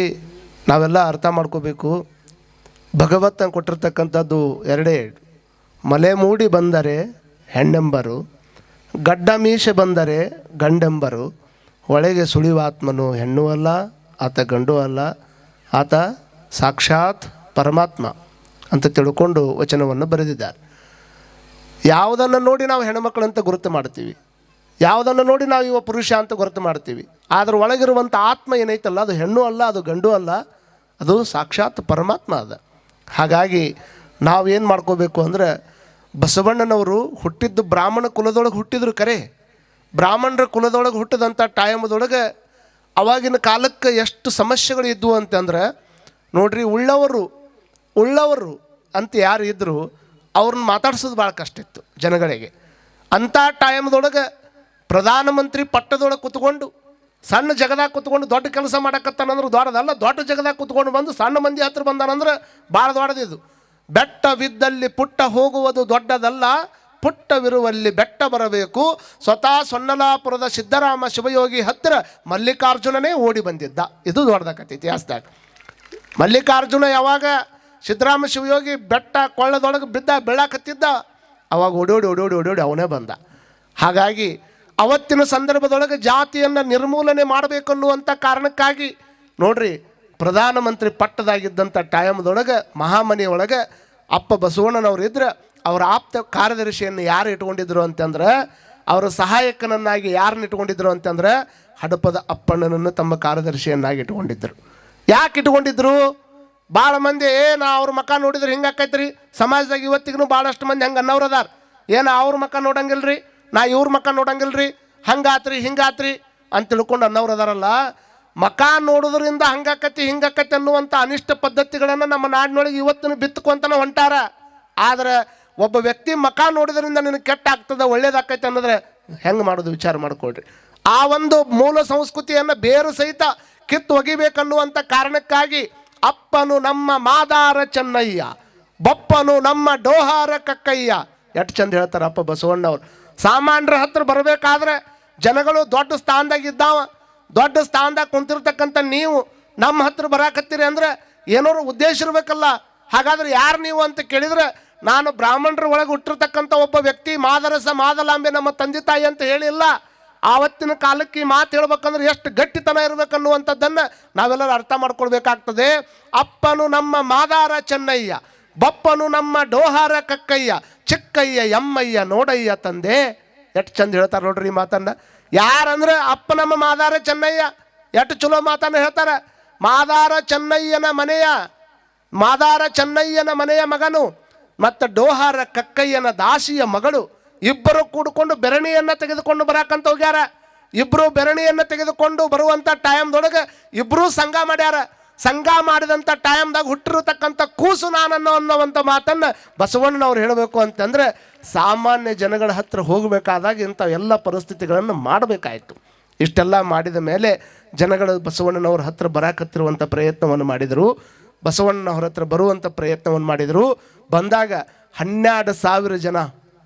ನಾವೆಲ್ಲ ಅರ್ಥ ಮಾಡ್ಕೋಬೇಕು. ಭಗವಂತನ ಕೊಟ್ಟಿರ್ತಕ್ಕಂಥದ್ದು ಎರಡೇ. ಮಲೆ ಮೂಡಿ ಬಂದರೆ ಹೆಣ್ಣೆಂಬರು, ಗಡ್ಡ ಮೀಸೆ ಬಂದರೆ ಗಂಡೆಂಬರು. ಒಳಗೆ ಸುಳಿವಾತ್ಮನು ಹೆಣ್ಣು ಅಲ್ಲ, ಆತ ಗಂಡು ಅಲ್ಲ, ಆತ ಸಾಕ್ಷಾತ್ ಪರಮಾತ್ಮ ಅಂತ ತಿಳ್ಕೊಂಡು ವಚನವನ್ನು ಬರೆದಿದ್ದಾರೆ. ಯಾವುದನ್ನು ನೋಡಿ ನಾವು ಹೆಣ್ಮಕ್ಳಂತ ಗುರುತು ಮಾಡ್ತೀವಿ, ಯಾವುದನ್ನು ನೋಡಿ ನಾವು ಇವ ಪುರುಷ ಅಂತ ಗುರುತು ಮಾಡ್ತೀವಿ. ಆದರೆ ಒಳಗಿರುವಂಥ ಆತ್ಮ ಏನೈತಲ್ಲ, ಅದು ಹೆಣ್ಣು ಅಲ್ಲ, ಅದು ಗಂಡು ಅಲ್ಲ, ಅದು ಸಾಕ್ಷಾತ್ ಪರಮಾತ್ಮ ಅದ. ಹಾಗಾಗಿ ನಾವೇನು ಮಾಡ್ಕೋಬೇಕು ಅಂದರೆ, ಬಸವಣ್ಣನವರು ಹುಟ್ಟಿದ್ದು ಬ್ರಾಹ್ಮಣ ಕುಲದೊಳಗೆ ಹುಟ್ಟಿದ್ರು ಕರೆ. ಬ್ರಾಹ್ಮಣರ ಕುಲದೊಳಗೆ ಹುಟ್ಟಿದಂಥ ಟೈಮದೊಳಗೆ ಅವಾಗಿನ ಕಾಲಕ್ಕೆ ಎಷ್ಟು ಸಮಸ್ಯೆಗಳು ಇದ್ವು ಅಂತಂದ್ರೆ, ನೋಡ್ರಿ, ಉಳ್ಳವರು ಅಂತ ಯಾರು ಇದ್ದರು ಅವ್ರನ್ನ ಮಾತಾಡ್ಸೋದು ಭಾಳ ಕಷ್ಟ ಇತ್ತು ಜನಗಳಿಗೆ. ಅಂಥ ಟೈಮ್ದೊಳಗೆ ಪ್ರಧಾನಮಂತ್ರಿ ಪಟ್ಟದೊಳಗೆ ಕೂತ್ಕೊಂಡು ಸಣ್ಣ ಜಗದಾಗ ಕೂತ್ಕೊಂಡು ದೊಡ್ಡ ಕೆಲಸ ಮಾಡಕತ್ತಾನಂದ್ರೆ ದೊಡ್ಡದಲ್ಲ, ದೊಡ್ಡ ಜಗದಾಗ ಕೂತ್ಕೊಂಡು ಬಂದು ಸಣ್ಣ ಮಂದಿ ಹತ್ರ ಬಂದಾನಂದ್ರೆ ಭಾಳ ದೊಡ್ಡದಿದು. ಬೆಟ್ಟವಿದ್ದಲ್ಲಿ ಪುಟ್ಟ ಹೋಗುವುದು ದೊಡ್ಡದಲ್ಲ, ಪುಟ್ಟವಿರುವಲ್ಲಿ ಬೆಟ್ಟ ಬರಬೇಕು. ಸ್ವತಃ ಸೊನ್ನಲಾಪುರದ ಸಿದ್ದರಾಮ ಶಿವಯೋಗಿ ಹತ್ತಿರ ಮಲ್ಲಿಕಾರ್ಜುನನೇ ಓಡಿ ಬಂದಿದ್ದ. ಇದು ದೊಡ್ಡದಾಕತಿ ಇತಿಹಾಸದಾಗ. ಮಲ್ಲಿಕಾರ್ಜುನ ಯಾವಾಗ ಸಿದ್ದರಾಮ ಶಿವಯೋಗಿ ಬೆಟ್ಟ ಕೊಳ್ಳದೊಳಗೆ ಬೀಳಾಕತ್ತಿದ್ದ, ಅವಾಗ ಓಡೋಡಿ ಅವನೇ ಬಂದ. ಹಾಗಾಗಿ ಅವತ್ತಿನ ಸಂದರ್ಭದೊಳಗೆ ಜಾತಿಯನ್ನು ನಿರ್ಮೂಲನೆ ಮಾಡಬೇಕನ್ನುವಂಥ ಕಾರಣಕ್ಕಾಗಿ ನೋಡ್ರಿ, ಪ್ರಧಾನಮಂತ್ರಿ ಪಟ್ಟದಾಗಿದ್ದಂಥ ಟೈಮ್ದೊಳಗೆ ಮಹಾಮನೆಯೊಳಗೆ ಅಪ್ಪ ಬಸವಣ್ಣನವ್ರು ಇದ್ರೆ ಅವರ ಆಪ್ತ ಕಾರ್ಯದರ್ಶಿಯನ್ನು ಯಾರು ಇಟ್ಕೊಂಡಿದ್ರು ಅಂತಂದ್ರೆ, ಅವರ ಸಹಾಯಕನನ್ನಾಗಿ ಯಾರನ್ನ ಇಟ್ಕೊಂಡಿದ್ರು ಅಂತಂದ್ರೆ ಹಡಪದ ಅಪ್ಪಣ್ಣನನ್ನು ತಮ್ಮ ಕಾರ್ಯದರ್ಶಿಯನ್ನಾಗಿ ಇಟ್ಕೊಂಡಿದ್ದರು. ಯಾಕೆ ಇಟ್ಕೊಂಡಿದ್ರು? ಭಾಳ ಮಂದಿ ನಾ ಅವ್ರ ಮಕ್ಕ ನೋಡಿದ್ರೆ ಹಿಂಗೆ ಆಕೈತ್ರಿ. ಸಮಾಜದಾಗ ಇವತ್ತಿಗೂ ಭಾಳಷ್ಟು ಮಂದಿ ಹಂಗೆ ಅನ್ನೋರದಾರ. ಅವ್ರ ಮಕ್ಕ ನೋಡಂಗಿಲ್ರಿ, ನಾ ಇವ್ರ ಮಕ್ಕ ನೋಡಂಗಿಲ್ರಿ, ಹಂಗಾತ್ರಿ ಹಿಂಗಾತ್ರಿ ಅಂತ ತಿಳ್ಕೊಂಡು ಅನ್ನೋರದಾರಲ್ಲ. ಮಕ ನೋಡೋದ್ರಿಂದ ಹಂಗಾಕತಿ ಹಿಂಗಾಕತಿ ಅನ್ನುವಂಥ ಅನಿಷ್ಟ ಪದ್ಧತಿಗಳನ್ನು ನಮ್ಮ ನಾಡಿನೊಳಗೆ ಇವತ್ತಿನ ಬಿತ್ತುಕೊಂತನ ಹೊಂಟಾರ. ಆದರೆ ಒಬ್ಬ ವ್ಯಕ್ತಿ ಮಕ ನೋಡಿದ್ರಿಂದ ನಿನಗೆ ಕೆಟ್ಟ ಆಗ್ತದೆ, ಒಳ್ಳೇದಾಕೈತೆ ಅನ್ನೋದ್ರೆ ಹೆಂಗೆ ಮಾಡೋದು ವಿಚಾರ ಮಾಡ್ಕೊಳ್ರಿ. ಆ ಒಂದು ಮೂಲ ಸಂಸ್ಕೃತಿಯನ್ನು ಬೇರು ಸಹಿತ ಕಿತ್ತು ಒಗಿಬೇಕನ್ನುವಂಥ ಕಾರಣಕ್ಕಾಗಿ ಅಪ್ಪನು ನಮ್ಮ ಮಾದಾರ ಚೆನ್ನಯ್ಯ, ಬಪ್ಪನು ನಮ್ಮ ಡೋಹಾರ ಕಕ್ಕಯ್ಯ. ಎಷ್ಟು ಚಂದ ಹೇಳ್ತಾರೆ ಅಪ್ಪ ಬಸವಣ್ಣವ್ರು. ಸಾಮಾನ್ಯರ ಹತ್ರ ಬರಬೇಕಾದ್ರೆ ಜನಗಳು ದೊಡ್ಡ ಸ್ಥಾನದಾಗಿದ್ದಾವ, ದೊಡ್ಡ ಸ್ಥಾನದಾಗ ಕುಂತಿರ್ತಕ್ಕಂಥ ನೀವು ನಮ್ಮ ಹತ್ರ ಬರಾಕತ್ತೀರಿ ಅಂದರೆ ಏನಾರು ಉದ್ದೇಶ ಇರಬೇಕಲ್ಲ. ಹಾಗಾದ್ರೆ ಯಾರು ನೀವು ಅಂತ ಕೇಳಿದರೆ, ನಾನು ಬ್ರಾಹ್ಮಣರ ಒಳಗೆ ಹುಟ್ಟಿರ್ತಕ್ಕಂಥ ಒಬ್ಬ ವ್ಯಕ್ತಿ, ಮಾದರಸ ಮಾದಲಾಂಬೆ ನಮ್ಮ ತಂದೆ ತಾಯಿ ಅಂತ ಹೇಳಿಲ್ಲ. ಆವತ್ತಿನ ಕಾಲಕ್ಕೆ ಈ ಮಾತು ಹೇಳ್ಬೇಕಂದ್ರೆ ಎಷ್ಟು ಗಟ್ಟಿತನ ಇರಬೇಕನ್ನುವಂಥದ್ದನ್ನು ನಾವೆಲ್ಲರೂ ಅರ್ಥ ಮಾಡ್ಕೊಳ್ಬೇಕಾಗ್ತದೆ. ಅಪ್ಪನು ನಮ್ಮ ಮಾದಾರ ಚೆನ್ನಯ್ಯ, ಬಪ್ಪನು ನಮ್ಮ ಡೋಹಾರ ಕಕ್ಕಯ್ಯ ಚಿಕ್ಕಯ್ಯ ಎಮ್ಮಯ್ಯ ನೋಡಯ್ಯ ತಂದೆ. ಎಷ್ಟು ಚಂದ ಹೇಳ್ತಾರೆ ನೋಡ್ರಿ ಈ ಮಾತನ್ನ. ಯಾರಂದ್ರೆ ಅಪ್ಪ ನಮ್ಮ ಮಾದಾರ ಚೆನ್ನಯ್ಯ. ಎಷ್ಟು ಚಲೋ ಮಾತನ್ನ ಹೇಳ್ತಾರೆ. ಮಾದಾರ ಚೆನ್ನಯ್ಯನ ಮನೆಯ ಮಗನು ಮತ್ತು ಡೋಹಾರ ಕಕ್ಕಯ್ಯನ ದಾಸಿಯ ಮಗಳು ಇಬ್ಬರು ಕೂಡಿಕೊಂಡು ಬೆರಣಿಯನ್ನು ತೆಗೆದುಕೊಂಡು ಬರಾಕಂತ ಹೋಗ್ಯಾರ. ಇಬ್ಬರು ಬೆರಣಿಯನ್ನು ತೆಗೆದುಕೊಂಡು ಬರುವಂಥ ಟೈಮ್ದೊಳಗೆ ಇಬ್ಬರೂ ಸಂಘ ಮಾಡ್ಯಾರ. ಸಂಘ ಮಾಡಿದಂಥ ಟೈಮ್ದಾಗ ಹುಟ್ಟಿರತಕ್ಕಂಥ ಕೂಸು ನಾನನ್ನು ಅನ್ನುವಂಥ ಮಾತನ್ನು ಬಸವಣ್ಣನವ್ರು ಹೇಳಬೇಕು ಅಂತಂದರೆ ಸಾಮಾನ್ಯ ಜನಗಳ ಹತ್ರ ಹೋಗಬೇಕಾದಾಗ ಇಂಥ ಎಲ್ಲ ಪರಿಸ್ಥಿತಿಗಳನ್ನು ಮಾಡಬೇಕಾಯಿತು. ಇಷ್ಟೆಲ್ಲ ಮಾಡಿದ ಮೇಲೆ ಜನಗಳು ಬಸವಣ್ಣನವ್ರ ಹತ್ರ ಬರಾಕತ್ತಿರುವಂಥ ಪ್ರಯತ್ನವನ್ನು ಮಾಡಿದರು. ಬಸವಣ್ಣನವ್ರ ಹತ್ರ ಬರುವಂಥ ಪ್ರಯತ್ನವನ್ನು ಮಾಡಿದರು. ಬಂದಾಗ 12,000 ಜನ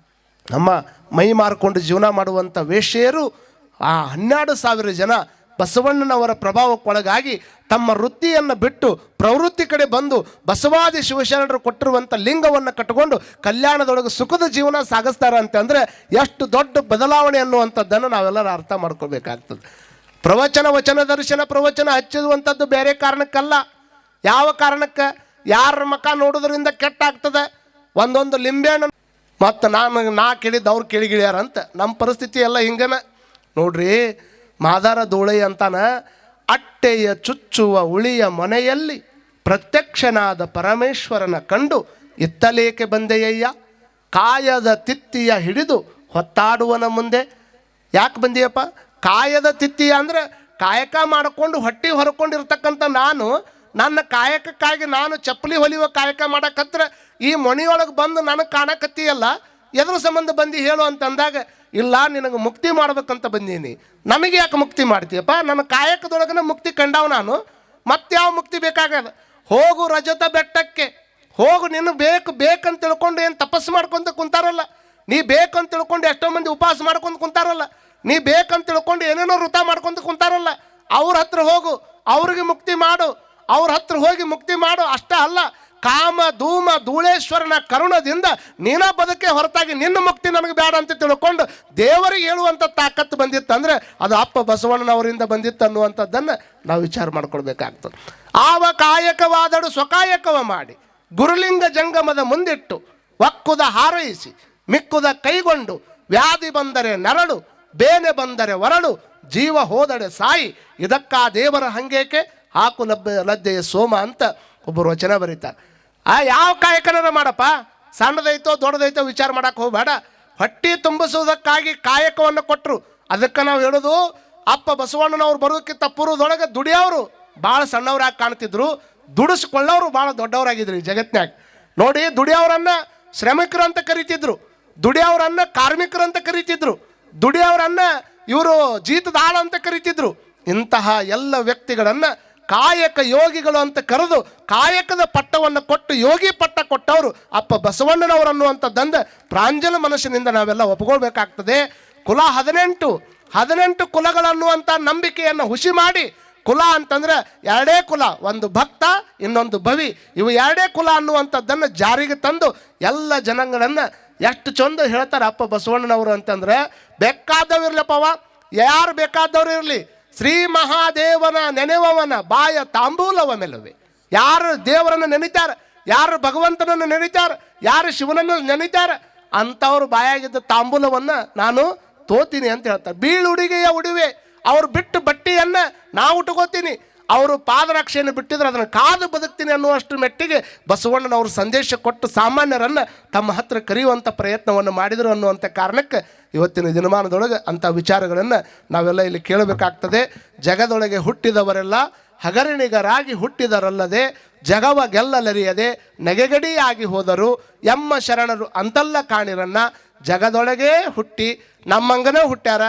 ನಮ್ಮ ಮೈ ಮಾರ್ಕೊಂಡು ಜೀವನ ಮಾಡುವಂಥ ವೇಶ್ಯೆಯರು, ಆ 12,000 ಜನ ಬಸವಣ್ಣನವರ ಪ್ರಭಾವಕ್ಕೊಳಗಾಗಿ ತಮ್ಮ ವೃತ್ತಿಯನ್ನು ಬಿಟ್ಟು ಪ್ರವೃತ್ತಿ ಕಡೆ ಬಂದು ಬಸವಾದಿ ಶಿವಶರಣರು ಕೊಟ್ಟಿರುವಂಥ ಲಿಂಗವನ್ನು ಕಟ್ಟಿಕೊಂಡು ಕಲ್ಯಾಣದೊಳಗೆ ಸುಖದ ಜೀವನ ಸಾಗಿಸ್ತಾರೆ ಅಂತಂದರೆ ಎಷ್ಟು ದೊಡ್ಡ ಬದಲಾವಣೆ ಅನ್ನುವಂಥದ್ದನ್ನು ನಾವೆಲ್ಲರೂ ಅರ್ಥ ಮಾಡ್ಕೋಬೇಕಾಗ್ತದೆ. ವಚನ ದರ್ಶನ ಪ್ರವಚನ ಹಚ್ಚುವಂಥದ್ದು ಬೇರೆ ಕಾರಣಕ್ಕಲ್ಲ. ಯಾವ ಕಾರಣಕ್ಕೆ? ಯಾರ ಮಕ ನೋಡೋದ್ರಿಂದ ಕೆಟ್ಟಾಗ್ತದೆ. ಒಂದೊಂದು ಲಿಂಬೆಹಣ್ಣು ಮತ್ತು ನಾ ಕೇಳಿದ್ದು ಅವ್ರು ಕೇಳಿಗಿಳ್ಯಾರ ಅಂತ. ನಮ್ಮ ಪರಿಸ್ಥಿತಿ ಎಲ್ಲ ಹಿಂಗನ ನೋಡ್ರಿ. ಮಾದಾರ ಧೂಳಯ್ಯ ಅಂತಾನ, ಅಟ್ಟೆಯ ಚುಚ್ಚುವ ಉಳಿಯ ಮನೆಯಲ್ಲಿ ಪ್ರತ್ಯಕ್ಷನಾದ ಪರಮೇಶ್ವರನ ಕಂಡು ಇತ್ತಲೇಕೆ ಬಂದೆಯಯ್ಯ, ಕಾಯದ ತಿತ್ತಿಯ ಹಿಡಿದು ಹೊತ್ತಾಡುವನ ಮುಂದೆ. ಯಾಕೆ ಬಂದಿಯಪ್ಪ? ಕಾಯದ ತಿತ್ತಿಯ ಅಂದರೆ ಕಾಯಕ ಮಾಡಿಕೊಂಡು ಹೊಟ್ಟೆ ಹೊರಕೊಂಡಿರ್ತಕ್ಕಂಥ ನಾನು ನನ್ನ ಕಾಯಕಕ್ಕಾಗಿ ನಾನು ಚಪ್ಪಲಿ ಹೊಲಿಯುವ ಕಾಯಕ ಮಾಡಕತ್ರ ಈ ಮೊಣಿಯೊಳಗೆ ಬಂದು ನನಗೆ ಕಾಣಕತ್ತೀಯಲ್ಲ, ಎದ್ರ ಸಂಬಂಧ ಬಂದು ಹೇಳು ಅಂತಂದಾಗ, ಇಲ್ಲ ನಿನಗೆ ಮುಕ್ತಿ ಮಾಡ್ಬೇಕಂತ ಬಂದೀನಿ. ನನಗೆ ಯಾಕೆ ಮುಕ್ತಿ ಮಾಡ್ತೀಯಪ್ಪ? ನನ್ನ ಕಾಯಕದೊಳಗನ ಮುಕ್ತಿ ಕಂಡವ ನಾನು, ಮತ್ಯಾವ ಮುಕ್ತಿ ಬೇಕಾಗದ? ಹೋಗು ರಜತ ಬೆಟ್ಟಕ್ಕೆ ಹೋಗು. ನಿನಗೆ ಬೇಕಂತ ತಿಳ್ಕೊಂಡು ಏನು ತಪಸ್ಸು ಮಾಡ್ಕೊಂತ ಕುಂತಾರಲ್ಲ, ನೀ ಬೇಕಂತ ತಿಳ್ಕೊಂಡು ಎಷ್ಟೋ ಮಂದಿ ಉಪವಾಸ ಮಾಡ್ಕೊಂಡು ಕುಂತಾರಲ್ಲ, ನೀ ಬೇಕಂತ ತಿಳ್ಕೊಂಡು ಏನೇನೋ ವೃತ ಮಾಡ್ಕೊಂತ ಕುಂತಾರಲ್ಲ, ಅವ್ರ ಹತ್ರ ಹೋಗು, ಅವ್ರಿಗೆ ಮುಕ್ತಿ ಮಾಡು. ಅವ್ರ ಹತ್ರ ಹೋಗಿ ಮುಕ್ತಿ ಮಾಡು. ಅಷ್ಟೇ ಅಲ್ಲ, ಕಾಮ ಧೂಮ ಧೂಳೇಶ್ವರನ ಕರುಣದಿಂದ ನೀನ ಬದುಕೆ ಹೊರತಾಗಿ ನಿನ್ನ ಮುಕ್ತಿ ನನಗೆ ಬೇಡ ಅಂತ ತಿಳ್ಕೊಂಡು ದೇವರಿಗೆ ಹೇಳುವಂಥ ತಾಕತ್ತು ಬಂದಿತ್ತು ಅಂದರೆ ಅದು ಅಪ್ಪ ಬಸವಣ್ಣನವರಿಂದ ಬಂದಿತ್ತು ಅನ್ನುವಂಥದ್ದನ್ನು ನಾವು ವಿಚಾರ ಮಾಡ್ಕೊಳ್ಬೇಕಾಗ್ತದೆ. ಆವ ಕಾಯಕವಾದಡು ಸ್ವಕಾಯಕವ ಮಾಡಿ ಗುರುಲಿಂಗ ಜಂಗಮದ ಮುಂದಿಟ್ಟು ಒಕ್ಕುದ ಹಾರೈಸಿ ಮಿಕ್ಕುದ ಕೈಗೊಂಡು ವ್ಯಾಧಿ ಬಂದರೆ ನರಳು ಬೇನೆ ಬಂದರೆ ಒರಳು ಜೀವ ಹೋದಡೆ ಸಾಯಿ ಇದಕ್ಕಾ ದೇವರ ಹಂಗೇಕೆ ಹಾಕು ಲದ್ದೆಯ ಸೋಮ ಅಂತ ಒಬ್ಬರು ವಚನ ಬರೀತಾರೆ. ಯಾವ ಕಾಯಕನಾರ ಮಾಡಪ್ಪ, ಸಣ್ಣದೈತೋ ದೊಡ್ಡದೈತೋ ವಿಚಾರ ಮಾಡಕ್ಕೆ ಹೋಗಬೇಡ. ಹೊಟ್ಟೆ ತುಂಬಿಸೋದಕ್ಕಾಗಿ ಕಾಯಕವನ್ನು ಕೊಟ್ಟರು. ಅದಕ್ಕೆ ನಾವು ಹೇಳೋದು, ಅಪ್ಪ ಬಸವಣ್ಣನವ್ರು ಬರೋದಕ್ಕಿಂತ ಪೂರ್ವದೊಳಗೆ ದುಡಿಯೋರು ಭಾಳ ಸಣ್ಣವರಾಗಿ ಕಾಣ್ತಿದ್ರು, ದುಡಿಸ್ಕೊಳ್ಳೋರು ಭಾಳ ದೊಡ್ಡವರಾಗಿದ್ರು ಈ ಜಗತ್ತಿನಾಗ. ನೋಡಿ, ದುಡಿಯೋರನ್ನ ಶ್ರಮಿಕರು ಅಂತ ಕರಿತಿದ್ರು, ದುಡಿಯೋರನ್ನ ಕಾರ್ಮಿಕರು ಅಂತ ಕರಿತಿದ್ರು, ದುಡಿಯೋರನ್ನ ಇವರು ಜೀತದಾಳ ಅಂತ ಕರಿತಿದ್ರು. ಇಂತಹ ಎಲ್ಲ ವ್ಯಕ್ತಿಗಳನ್ನು ಕಾಯಕ ಯೋಗಿಗಳು ಅಂತ ಕರೆದು ಕಾಯಕದ ಪಟ್ಟವನ್ನು ಕೊಟ್ಟು ಯೋಗಿ ಪಟ್ಟ ಕೊಟ್ಟವರು ಅಪ್ಪ ಬಸವಣ್ಣನವರು ಅನ್ನುವಂಥದ್ದಂದು ಪ್ರಾಂಜಲ ಮನಸ್ಸಿನಿಂದ ನಾವೆಲ್ಲ ಒಪ್ಕೊಳ್ಬೇಕಾಗ್ತದೆ. ಕುಲ 18 ಕುಲಗಳನ್ನುವಂಥ ನಂಬಿಕೆಯನ್ನು ಹುಸಿ ಮಾಡಿ, ಕುಲ ಅಂತಂದ್ರೆ ಎರಡೇ ಕುಲ, ಒಂದು ಭಕ್ತ ಇನ್ನೊಂದು ಭವಿ, ಇವು ಎರಡೇ ಕುಲ ಅನ್ನುವಂಥದ್ದನ್ನು ಜಾರಿಗೆ ತಂದು ಎಲ್ಲ ಜನಾಂಗಗಳನ್ನು ಎಷ್ಟು ಚಂದ ಹೇಳ್ತಾರೆ ಅಪ್ಪ ಬಸವಣ್ಣನವರು ಅಂತಂದ್ರೆ, ಬೇಕಾದವಿರ್ಲಪ್ಪವ, ಯಾರು ಬೇಕಾದವ್ರು ಇರಲಿ, ಶ್ರೀ ಮಹಾದೇವನ ನೆನೆವವನ ಬಾಯ ತಾಂಬೂಲವ ಮೆಲುವೆ. ಯಾರು ದೇವರನ್ನು ನೆನಿತಾರೆ, ಯಾರು ಭಗವಂತನನ್ನು ನೆನಿತಾರೆ, ಯಾರು ಶಿವನನ್ನು ನೆನಿತಾರೆ ಅಂಥವ್ರು ಬಾಯಾಗಿದ್ದ ತಾಂಬೂಲವನ್ನು ನಾನು ತೋತೀನಿ ಅಂತ ಹೇಳ್ತಾರೆ. ಬೀಳುಡಿಗೆಯ ಉಡುವೆ ಅವ್ರು ಬಿಟ್ಟು ಬಟ್ಟೆಯನ್ನು ನಾವು ಉಟ್ಕೋತೀನಿ, ಅವರು ಪಾದರಕ್ಷೆಯನ್ನು ಬಿಟ್ಟಿದ್ರೆ ಅದನ್ನು ಕಾದು ಬದುಕ್ತೀನಿ ಅನ್ನುವಷ್ಟು ಮೆಟ್ಟಿಗೆ ಬಸವಣ್ಣನವರು ಸಂದೇಶ ಕೊಟ್ಟು ಸಾಮಾನ್ಯರನ್ನು ತಮ್ಮ ಹತ್ರ ಕರೆಯುವಂಥ ಪ್ರಯತ್ನವನ್ನು ಮಾಡಿದರು ಅನ್ನುವಂಥ ಕಾರಣಕ್ಕೆ ಇವತ್ತಿನ ದಿನಮಾನದೊಳಗೆ ಅಂಥ ವಿಚಾರಗಳನ್ನು ನಾವೆಲ್ಲ ಇಲ್ಲಿ ಕೇಳಬೇಕಾಗ್ತದೆ. ಜಗದೊಳಗೆ ಹುಟ್ಟಿದವರೆಲ್ಲ ಹಗರಣಿಗರಾಗಿ ಹುಟ್ಟಿದರಲ್ಲದೆ ಜಗವ ಗೆಲ್ಲಲರಿಯದೆ ನೆಗೆಗಡಿಯಾಗಿ ಹೋದರು ಎಮ್ಮ ಶರಣರು ಅಂತಲ್ಲ ಕಾಣಿರನ್ನ. ಜಗದೊಳಗೆ ಹುಟ್ಟಿ ನಮ್ಮಂಗನೇ ಹುಟ್ಟ್ಯಾರ,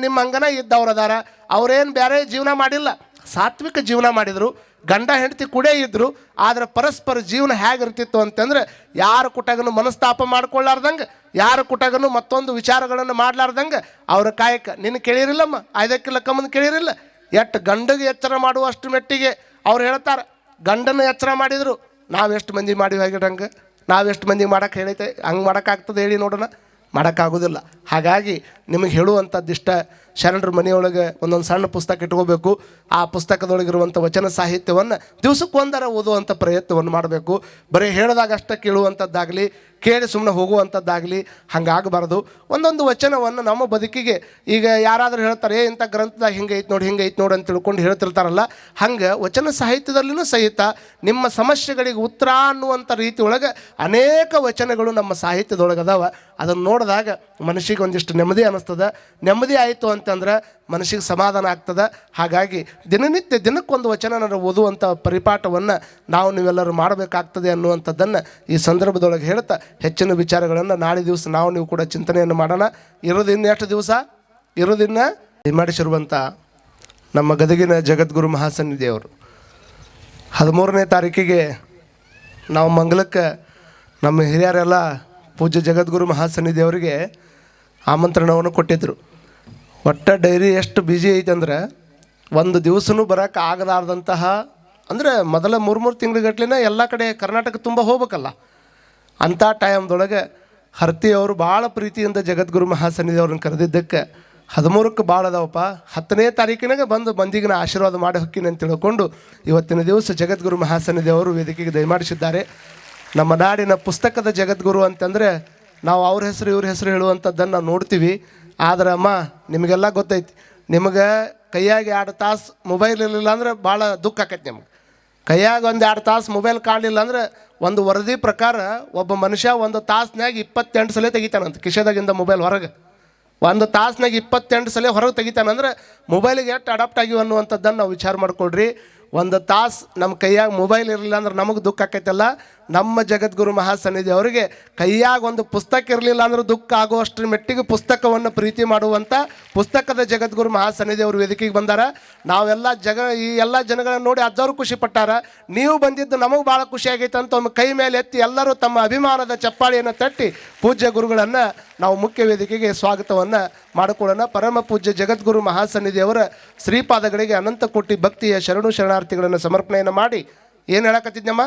ನಿಮ್ಮಂಗನ ಇದ್ದವ್ರದಾರ. ಅವರೇನು ಬೇರೆ ಜೀವನ ಮಾಡಿಲ್ಲ, ಸಾತ್ವಿಕ ಜೀವನ ಮಾಡಿದರು, ಗಂಡ ಹೆಂಡತಿ ಕೂಡೇ ಇದ್ದರು. ಆದರೆ ಪರಸ್ಪರ ಜೀವನ ಹೇಗಿರ್ತಿತ್ತು ಅಂತಂದರೆ, ಯಾರ ಕುಟಗನು ಮನಸ್ತಾಪ ಮಾಡ್ಕೊಳ್ಳಾರ್ದಂಗೆ, ಯಾರ ಕುಟಗನು ಮತ್ತೊಂದು ವಿಚಾರಗಳನ್ನು ಮಾಡಲಾರ್ದಂಗೆ ಅವ್ರ ಕಾಯಕ. ನಿನ್ನ ಕೇಳಿರಿಲ್ಲಮ್ಮ, ಐದಕ್ಕಿಲ್ಲ ಕಮ್ಮನ ಕೇಳಿರಿಲ್ಲ. ಎಷ್ಟು ಗಂಡಗೆ ಎಚ್ಚರ ಮಾಡುವಷ್ಟು ಮೆಟ್ಟಿಗೆ ಅವ್ರು ಹೇಳ್ತಾರೆ. ಗಂಡನ ಎಚ್ಚರ ಮಾಡಿದರು, ನಾವೆಷ್ಟು ಮಂದಿ ಮಾಡಿವಿ ಆಗಿಡಂಗೆ, ನಾವೆಷ್ಟು ಮಂದಿ ಮಾಡೋಕ್ಕೆ ಹೇಳೈತೆ, ಹಂಗೆ ಮಾಡೋಕ್ಕಾಗ್ತದೆ ಹೇಳಿ ನೋಡೋಣ, ಮಾಡೋಕ್ಕಾಗೋದಿಲ್ಲ. ಹಾಗಾಗಿ ನಿಮಗೆ ಹೇಳುವಂಥದ್ದಿಷ್ಟ, ಶರಣರ ಮನೆಯೊಳಗೆ ಒಂದೊಂದು ಸಣ್ಣ ಪುಸ್ತಕ ಇಟ್ಕೋಬೇಕು. ಆ ಪುಸ್ತಕದೊಳಗಿರುವಂಥ ವಚನ ಸಾಹಿತ್ಯವನ್ನು ದಿವಸಕ್ಕೊಂದರ ಓದುವಂಥ ಪ್ರಯತ್ನವನ್ನು ಮಾಡಬೇಕು. ಬರೀ ಹೇಳಿದಾಗ ಅಷ್ಟೇ ಕೇಳುವಂಥದ್ದಾಗಲಿ, ಕೇಳಿ ಸುಮ್ಮನೆ ಹೋಗುವಂಥದ್ದಾಗಲಿ ಹಂಗಾಗಬಾರ್ದು. ಒಂದೊಂದು ವಚನವನ್ನು ನಮ್ಮ ಬದುಕಿಗೆ, ಈಗ ಯಾರಾದರೂ ಹೇಳ್ತಾರೆ ಇಂಥ ಗ್ರಂಥದಾಗ ಹಿಂಗೆ ಐತೆ ನೋಡಿ ಅಂತ ತಿಳ್ಕೊಂಡು ಹೇಳ್ತಿರ್ತಾರಲ್ಲ, ಹಂಗೆ ವಚನ ಸಾಹಿತ್ಯದಲ್ಲಿಯೂ ಸಹಿತ ನಿಮ್ಮ ಸಮಸ್ಯೆಗಳಿಗೆ ಉತ್ತರ ಅನ್ನುವಂಥ ರೀತಿ ಒಳಗೆ ಅನೇಕ ವಚನಗಳು ನಮ್ಮ ಸಾಹಿತ್ಯದೊಳಗೆ ಅದಾವ. ಅದನ್ನು ನೋಡಿದಾಗ ಮನಸ್ಸಿಗೆ ಒಂದಿಷ್ಟು ನೆಮ್ಮದಿ ಅನ್ನಿಸ್ತದೆ. ನೆಮ್ಮದಿ ಆಯಿತು ಅಂತಂದ್ರೆ ಮನಸ್ಸಿಗೆ ಸಮಾಧಾನ ಆಗ್ತದೆ. ಹಾಗಾಗಿ ದಿನನಿತ್ಯ ದಿನಕ್ಕೊಂದು ವಚನ ಓದುವಂಥ ಪರಿಪಾಠವನ್ನು ನೀವೆಲ್ಲರೂ ಮಾಡಬೇಕಾಗ್ತದೆ ಅನ್ನುವಂಥದ್ದನ್ನು ಈ ಸಂದರ್ಭದೊಳಗೆ ಹೇಳ್ತಾ ಹೆಚ್ಚಿನ ವಿಚಾರಗಳನ್ನು ನಾಳೆ ದಿವಸ ನೀವು ಕೂಡ ಚಿಂತನೆಯನ್ನು ಮಾಡೋಣ. ಇರೋದಿನ್ನ ಎಷ್ಟು ದಿವಸ ಇರೋದಿನ್ನ ಮಾಡಿಸಿರುವಂಥ ನಮ್ಮ ಗದಗಿನ ಜಗದ್ಗುರು ಮಹಾಸನ್ನಿಧಿಯವರು 13ನೇ ತಾರೀಕಿಗೆ ನಾವು ಮಂಗಲಕ್ಕೆ ನಮ್ಮ ಹಿರಿಯರೆಲ್ಲ ಪೂಜ್ಯ ಜಗದ್ಗುರು ಮಹಾಸನ್ನಿಧಿಯವರಿಗೆ ಆಮಂತ್ರಣವನ್ನು ಕೊಟ್ಟಿದ್ದರು. ಒಟ್ಟ ಡೈರಿ ಎಷ್ಟು ಬ್ಯುಸಿ ಐತೆ ಅಂದ್ರೆ ಒಂದು ದಿವಸನೂ ಬರೋಕ್ಕೆ ಆಗದಾರ್ದಂತಹ, ಅಂದರೆ ಮೊದಲ 3 ತಿಂಗಳುಗಟ್ಲಿನ ಎಲ್ಲ ಕಡೆ ಕರ್ನಾಟಕ ತುಂಬ ಹೋಗ್ಬೇಕಲ್ಲ, ಅಂಥ ಟೈಮ್ದೊಳಗೆ ಹರ್ತಿಯವರು ಭಾಳ ಪ್ರೀತಿಯಿಂದ ಜಗದ್ಗುರು ಮಹಾಸನ್ನಿಧಿಯವ್ರನ್ನ ಕರೆದಿದ್ದಕ್ಕೆ 13ಕ್ಕೆ ಭಾಳ ಅದಾವಪ್ಪ, 10ನೇ ತಾರೀಕಿನಾಗ ಬಂದು ಮಂದಿಗೆ ಆಶೀರ್ವಾದ ಮಾಡಿ ಹೊಕ್ಕಿನಿ ಅಂತ ತಿಳ್ಕೊಂಡು ಇವತ್ತಿನ ದಿವಸ ಜಗದ್ಗುರು ಮಹಾಸನ್ನಿಧಿಯವರು ವೇದಿಕೆಗೆ ದಯಮಾಡಿಸಿದ್ದಾರೆ. ನಮ್ಮ ನಾಡಿನ ಪುಸ್ತಕದ ಜಗದ್ಗುರು ಅಂತಂದರೆ ನಾವು ಅವ್ರ ಹೆಸರು ಇವ್ರ ಹೆಸರು ಹೇಳುವಂಥದ್ದನ್ನು ನಾವು ನೋಡ್ತೀವಿ. ಆದ್ರೆ ಅಮ್ಮ ನಿಮಗೆಲ್ಲ ಗೊತ್ತೈತಿ, ನಿಮಗೆ ಕೈಯಾಗಿ 2 ತಾಸು ಮೊಬೈಲ್ ಇರಲಿಲ್ಲ ಅಂದ್ರೆ ಭಾಳ ದುಃಖ ಆಕೈತಿ. ನಿಮ್ಗೆ ಕೈಯಾಗ ಒಂದು 2 ತಾಸು ಮೊಬೈಲ್ ಕಾಣಲಿಲ್ಲ ಅಂದ್ರೆ ಒಂದು ವರದಿ ಪ್ರಕಾರ ಒಬ್ಬ ಮನುಷ್ಯ 1 ತಾಸ್ನಾಗ 28 ಸಲ ತೆಗಿತಾನಂತ ಕಿಶೆದಾಗಿಂದ ಮೊಬೈಲ್ ಹೊರಗೆ. 1 ತಾಸ್ನಾಗ 28 ಸಲ ಹೊರಗೆ ತೆಗಿತಾನಂದ್ರೆ ಮೊಬೈಲಿಗೆ ಎಷ್ಟು ಅಡಾಪ್ಟ್ ಆಗಿವೆ ಅನ್ನುವಂಥದ್ದನ್ನು ನಾವು ವಿಚಾರ ಮಾಡಿಕೊಡ್ರಿ. 1 ತಾಸು ನಮ್ಮ ಕೈಯಾಗ ಮೊಬೈಲ್ ಇರಲಿಲ್ಲ ಅಂದ್ರೆ ನಮಗೆ ದುಃಖ ಆಕೈತಲ್ಲ, ನಮ್ಮ ಜಗದ್ಗುರು ಮಹಾಸನ್ನಿಧಿ ಅವರಿಗೆ ಕೈಯಾಗ ಒಂದು ಪುಸ್ತಕ ಇರಲಿಲ್ಲ ಅಂದ್ರೆ ದುಃಖ ಆಗುವಷ್ಟರ ಮೆಟ್ಟಿಗೆ ಪುಸ್ತಕವನ್ನು ಪ್ರೀತಿ ಮಾಡುವಂಥ ಪುಸ್ತಕದ ಜಗದ್ಗುರು ಮಹಾಸನ್ನಿಧಿ ಅವರು ವೇದಿಕೆಗೆ ಬಂದಾರ. ನಾವೆಲ್ಲ ಈ ಎಲ್ಲ ಜನಗಳನ್ನ ನೋಡಿ ಅಜ್ಜವರು ಖುಷಿ ಪಟ್ಟಾರ. ನೀವು ಬಂದಿದ್ದು ನಮಗೆ ಭಾಳ ಖುಷಿ ಆಗೈತೆ ಅಂತ ಒಮ್ಮೆ ಕೈ ಮೇಲೆ ಎತ್ತಿ ಎಲ್ಲರೂ ತಮ್ಮ ಅಭಿಮಾನದ ಚಪ್ಪಾಳಿಯನ್ನು ತಟ್ಟಿ ಪೂಜ್ಯ ಗುರುಗಳನ್ನು ನಾವು ಮುಖ್ಯ ವೇದಿಕೆಗೆ ಸ್ವಾಗತವನ್ನು ಮಾಡಿಕೊಳ್ಳೋಣ. ಪರಮ ಪೂಜ್ಯ ಜಗದ್ಗುರು ಮಹಾಸನ್ನಿಧಿಯವರ ಶ್ರೀಪಾದಗಳಿಗೆ ಅನಂತ ಕೋಟಿ ಭಕ್ತಿಯ ಶರಣಾರ್ಥಿಗಳನ್ನು ಸಮರ್ಪಣೆಯನ್ನು ಮಾಡಿ ಏನು ಹೇಳಕತ್ತಿದ್ನಮ್ಮ.